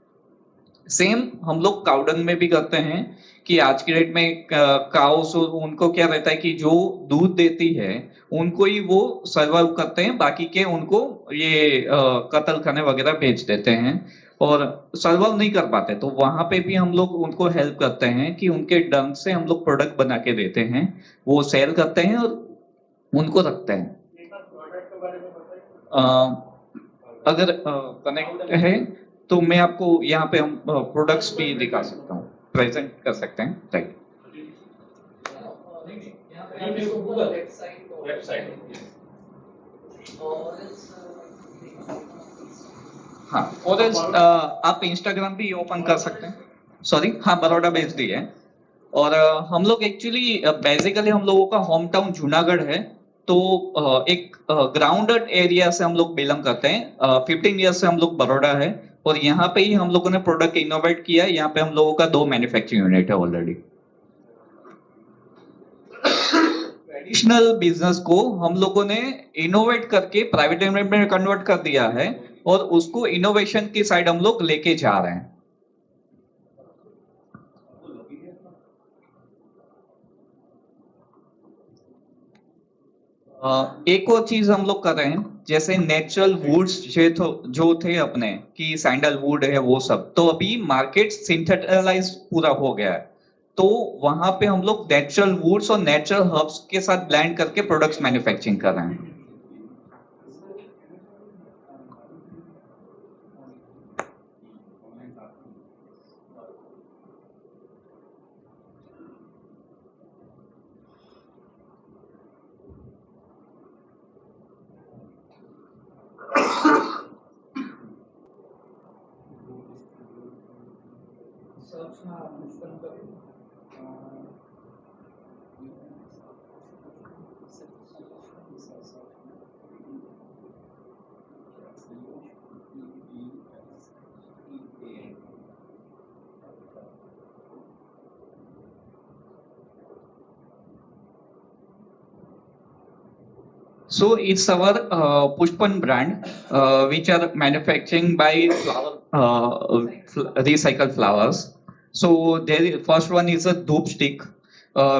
[SPEAKER 9] सेम हम लोग काउडंग में भी करते हैं कि आज की डेट में काउस उनको क्या रहता है कि जो दूध देती है उनको ही वो सर्वाइव करते हैं, बाकी के उनको ये कत्ल खाने वगैरह बेच देते हैं और सर्वाइव नहीं कर पाते। तो वहां पे भी हम लोग उनको हेल्प करते हैं कि उनके डंग से हम लोग प्रोडक्ट बना के देते हैं, वो सेल करते हैं और उनको रखते हैं। अगर कनेक्ट है तो मैं आपको यहाँ पे हम प्रोडक्ट्स भी दिखा सकता हूँ, प्रेजेंट कर सकते हैं। राइट, हाँ, और आप इंस्टाग्राम भी ओपन कर सकते हैं। सॉरी, हाँ, बड़ौदा बेस्ड ही है। और हम लोग एक्चुअली बेसिकली हम लोगों का होम टाउन जूनागढ़ है। तो एक ग्राउंडेड एरिया से हम लोग बिलोंग करते हैं। 15 ईयर्स से हम लोग बड़ौदा है और यहाँ पे ही हम लोगों ने प्रोडक्ट इनोवेट किया है। यहाँ पे हम लोगों का 2 मैन्युफैक्चरिंग यूनिट है ऑलरेडी। ट्रेडिशनल बिजनेस को हम लोगों ने इनोवेट करके प्राइवेट लिमिटेड में कन्वर्ट कर दिया है और उसको इनोवेशन की साइड हम लोग लेके जा रहे हैं। एक और चीज हम लोग कर रहे हैं, जैसे नेचुरल वुड्स जो थे अपने कि सैंडलवुड है वो सब, तो अभी मार्केट सिंथेटाइज पूरा हो गया है। तो वहां पे हम लोग नेचुरल वुड्स और नेचुरल हर्ब्स के साथ ब्लेंड करके प्रोडक्ट्स मैन्युफैक्चरिंग कर रहे हैं। So it's our Pushpan brand, which are manufacturing by recycled flowers. So first one is a doop stick,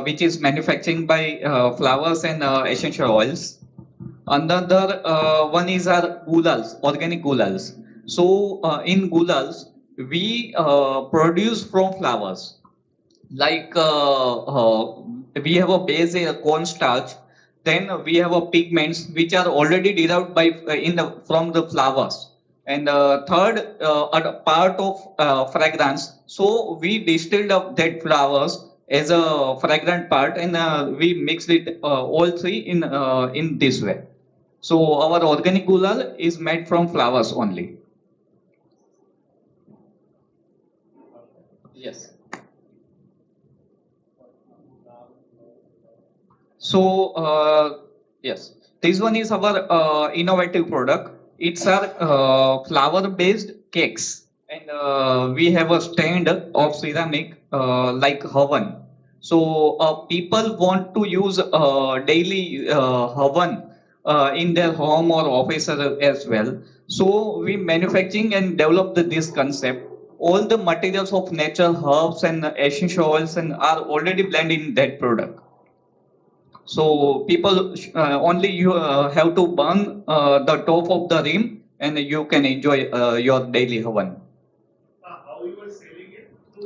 [SPEAKER 9] which is manufacturing by flowers and essential oils. Another one is our gulals, organic gulals. So in gulals, we produce from flowers. Like we have a base, a cornstarch, then we have a pigments which are already derived by from the flowers, and third a part of fragrance. So we distilled up that flowers as a fragrant part, and we mixed it all three in this way. So our organic gulal is made from flowers only. Yes. So yes, this one is our innovative product. It's our flower-based cakes, and we have a stand of ceramic like oven. So people want to use daily oven in their home or office as well. So we manufacturing and develop this concept. All the materials of natural herbs and essential oils and are already blended in that product. So people only you have to burn the top of the rim, and you can enjoy your daily oven.
[SPEAKER 3] How you are selling it to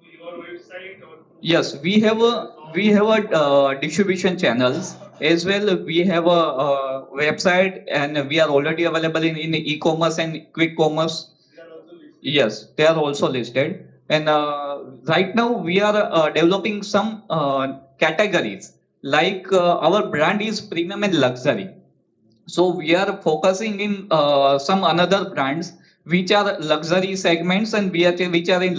[SPEAKER 3] your website or?
[SPEAKER 9] Yes, we have a distribution channels as well. We have a website, and we are already available in e-commerce and quick commerce.
[SPEAKER 3] They are also listed.
[SPEAKER 9] Yes, they are also listed. And right now we are developing some categories. Like our brand is premium and luxury. So we are focusing in some another brands which are luxury segments, and which are in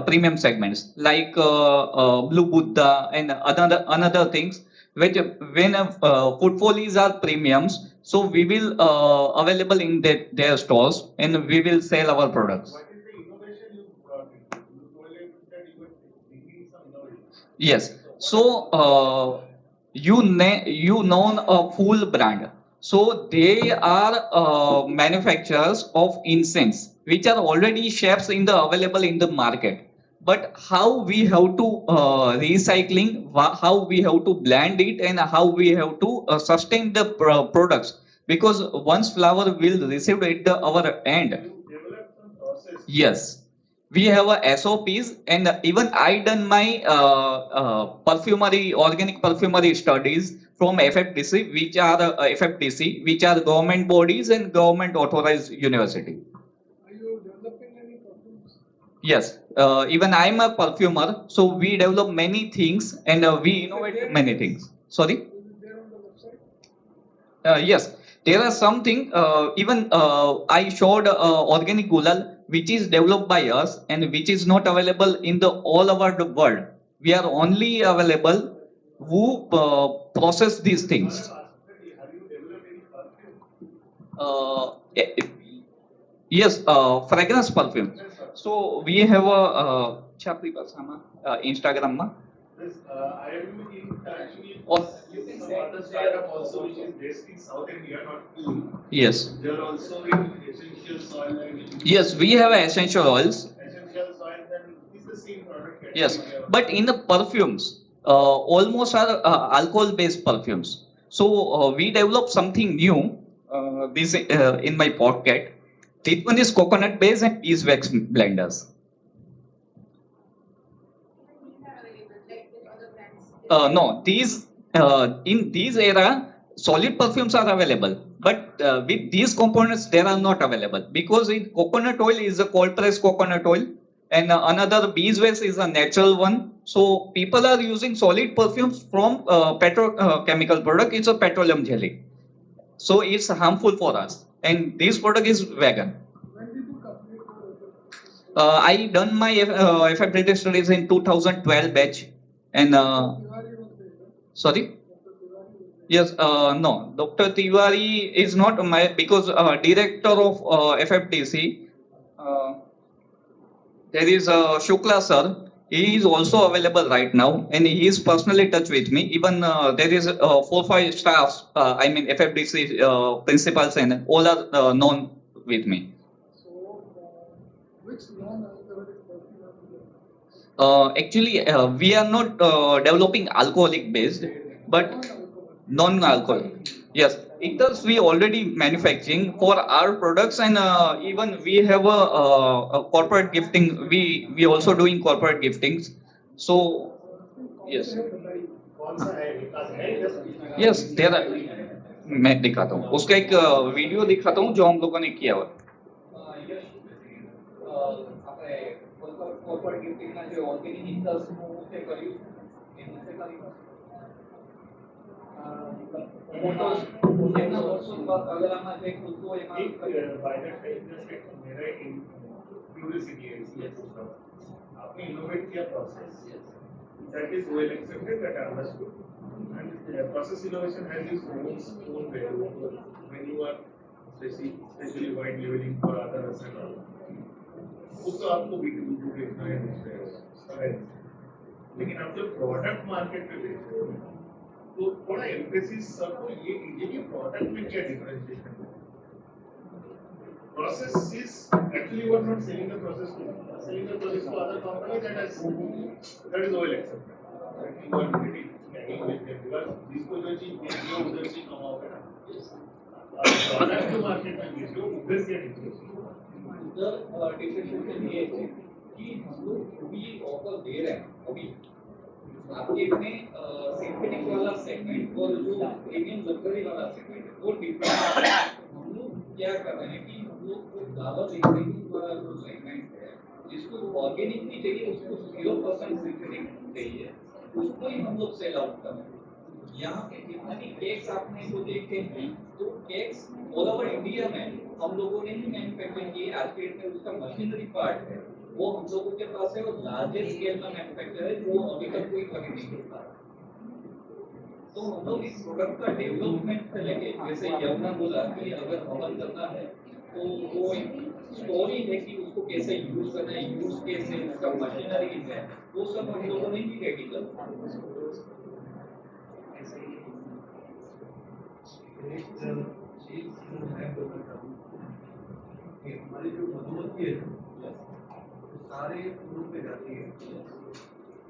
[SPEAKER 9] premium segments like Blue Buddha and another things. Which when footfalls are premiums, so we will available in their stores, and we will sell our products.
[SPEAKER 3] What is the innovation you brought in?
[SPEAKER 9] Yes. So you know a full brand. So they are manufacturers of incense, which are already chefs in the available in the market. But how we have to recycling, how we have to blend it, and how we have to sustain the products. Because once flower will receive at the our end.
[SPEAKER 3] Develop some process.
[SPEAKER 9] Yes, we have a SOPs, and even I done my perfumery, organic perfumery studies from FFDC, which are FFDC, which are government bodies and government authorized university.
[SPEAKER 1] Are you developing any perfumes?
[SPEAKER 9] Yes, even I'm a perfumer, so we develop many things and we innovate many things. Sorry.
[SPEAKER 1] Is it there on the website?
[SPEAKER 9] Yes, there are something. Even I showed organic gulal, which is developed by us and which is not available in the all over the world. We are only available who process these things.
[SPEAKER 3] Have you developed any perfume?
[SPEAKER 9] Eh, yes, fragrance perfume. So we have a chapri pasama Instagram ma.
[SPEAKER 3] This, I am in touch with
[SPEAKER 9] Or you can
[SPEAKER 3] some
[SPEAKER 9] say
[SPEAKER 3] other startup also which is based in South India, not cool.
[SPEAKER 9] yes.
[SPEAKER 3] They are also in essential soil and
[SPEAKER 9] Yes, we have essential oils.
[SPEAKER 3] essential soil, and it's the same product category.
[SPEAKER 9] Yes, but in the perfumes, almost are alcohol-based perfumes. So we developed something new. This in my pocket. This one is coconut-based and beeswax blenders.
[SPEAKER 4] These are available like with other brands.
[SPEAKER 9] No, these in these era, solid perfumes are available, but with these components, they are not available because in coconut oil is a cold pressed coconut oil, and another beeswax is a natural one. So people are using solid perfumes from petrochemical product. It's a petroleum jelly, so it's harmful for us. And this product is vegan.
[SPEAKER 1] When did you complete your
[SPEAKER 9] I done my FFDT studies in 2012 batch, and
[SPEAKER 1] Tiwari was there, right?
[SPEAKER 9] sorry.
[SPEAKER 1] Dr. Tiwari was there.
[SPEAKER 9] Yes, no, Dr. Tiwari is not my because director of FFDC. Uh, there is Shukla sir. He is also available right now, and he is personally touch with me. Even there is 4 5 staffs. I mean FFDC principals and all are known with me.
[SPEAKER 1] So, which non-alcoholic perfume are you developing?
[SPEAKER 9] Actually, we are not developing alcoholic based, but non-alcoholic. Yes, ethers we already manufacturing for our products, and even we have a corporate gifting. We also doing corporate giftings. So yes,
[SPEAKER 3] कौन सा है विकास है इधर?
[SPEAKER 9] yes, there are. मैं दिखाता हूँ उसका एक वीडियो दिखाता हूँ जो हम लोगों ने किया हुआ આપણે corporate gifting ના જે organic ethers નું તે કર્યું એનું તે કરી ફોટોસ એમના વર્ષો બાદ અગર આમાં જે ખુદો એમાં
[SPEAKER 3] एक by the time just एक मेरा curiosity है इसलिए पूछ रहा हूँ आपने इनोवेट किया process that is well accepted that I understood and process innovation has its own way when you are especially wide leveling for others and all वो तो आपको B2B देखना है दूसरे लेकिन आप जब प्रोडक्ट मार्केट में बेचते हो तो थोड़ा एम्फेसिस सबको ये कीजिए कि प्रोडक्ट में क्या डिफरेंशिएशन है process is actually you are not selling the process to selling the process to other company that is well accepted you are pretty tagging with them because जिसको जो चीज बेची हो उधर से कमाओगे ना प्रोडक्ट जो मार्केट में बेची हो उधर से
[SPEAKER 9] उधर डिफरेंशिएशन ये है कि हम लोग जो भी ऑफर दे रहे हैं अभी मार्केट में सिंथेटिक वाला सेगमेंट और जो प्रीमियम लग्जरी वाला सेगमेंट है वो डिफरेंट है हम लोग क्या कर रहे हैं कि हम लोग को फ्लावर इंग्रेडिएंट वाला जो सेगमेंट है जिसको ऑर्गेनिक भी चाहिए उसको 0% सिंथेटिक चाहिए उसको ही हम लोग सेल आउट कर रहे हैं यहाँ पे जितना भी केक्स आपने जो देखे हैं तो केक्स ऑल ओवर इंडिया में हम लोगों ने ही मैन्युफैक्चर किए आज के डेट में उसका मशीनरी पार्ट है वो हम लोगों के पास है और लार्जेस्ट स्केल में मैन्युफैक्चर है जो अभी तक कोई कर नहीं सकता तो हम लोग इस प्रोडक्ट का डेवलपमेंट से लेके जैसे यमुना बोला कि अगर हवन करना है
[SPEAKER 2] तो वो एक स्टोरी है कि उसको कैसे यूज करना है, यूज कैसे उसका मशीनरी है, वो सब हम लोगों ने ही रेडी कर
[SPEAKER 10] एक चीज मैं बोलना चाहूँगा कि हमारी जो मधुमक्खी है वो सारे फूलों पे जाती है,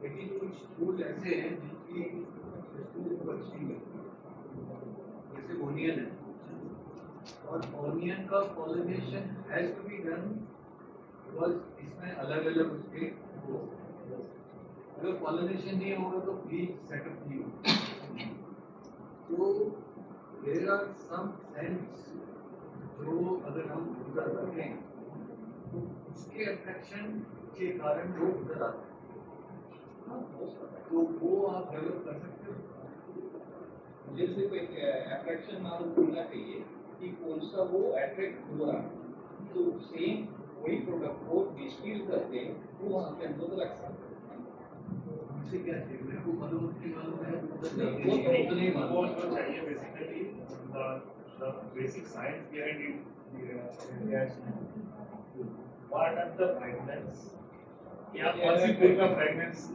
[SPEAKER 10] लेकिन कुछ फूल ऐसे हैं जिनकी खुशबू खूब अच्छी लगती है, जैसे ओनियन है, और ओनियन का pollination has to be done because इसमें अलग अलग उसके वो, अगर पॉलिनेशन नहीं होगा तो बीज सेटअप नहीं होगा। तो देयर आर सम सेंट्स जो अगर हम उधर रखें तो उसके अट्रैक्शन के कारण वो उधर आते हैं, तो वो आप डेवलप कर सकते हो।
[SPEAKER 2] मुझे सिर्फ एक अट्रैक्शन मालूम होना चाहिए कि कौन सा वो अट्रैक्ट हो रहा है, तो सेम वही प्रोडक्ट को डिस्टिल करके वो वहाँ पे हम लोग रख सकते हैं।
[SPEAKER 10] हमसे क्या चाहिए, मेरे को मधुमक्खी मालूम है
[SPEAKER 2] वो तो
[SPEAKER 10] नहीं मालूम।
[SPEAKER 3] वो जो चाहिए basically the basic science behind it, yes. What are the fragments? क्या कौन सी फूल का फ्रेगनेंस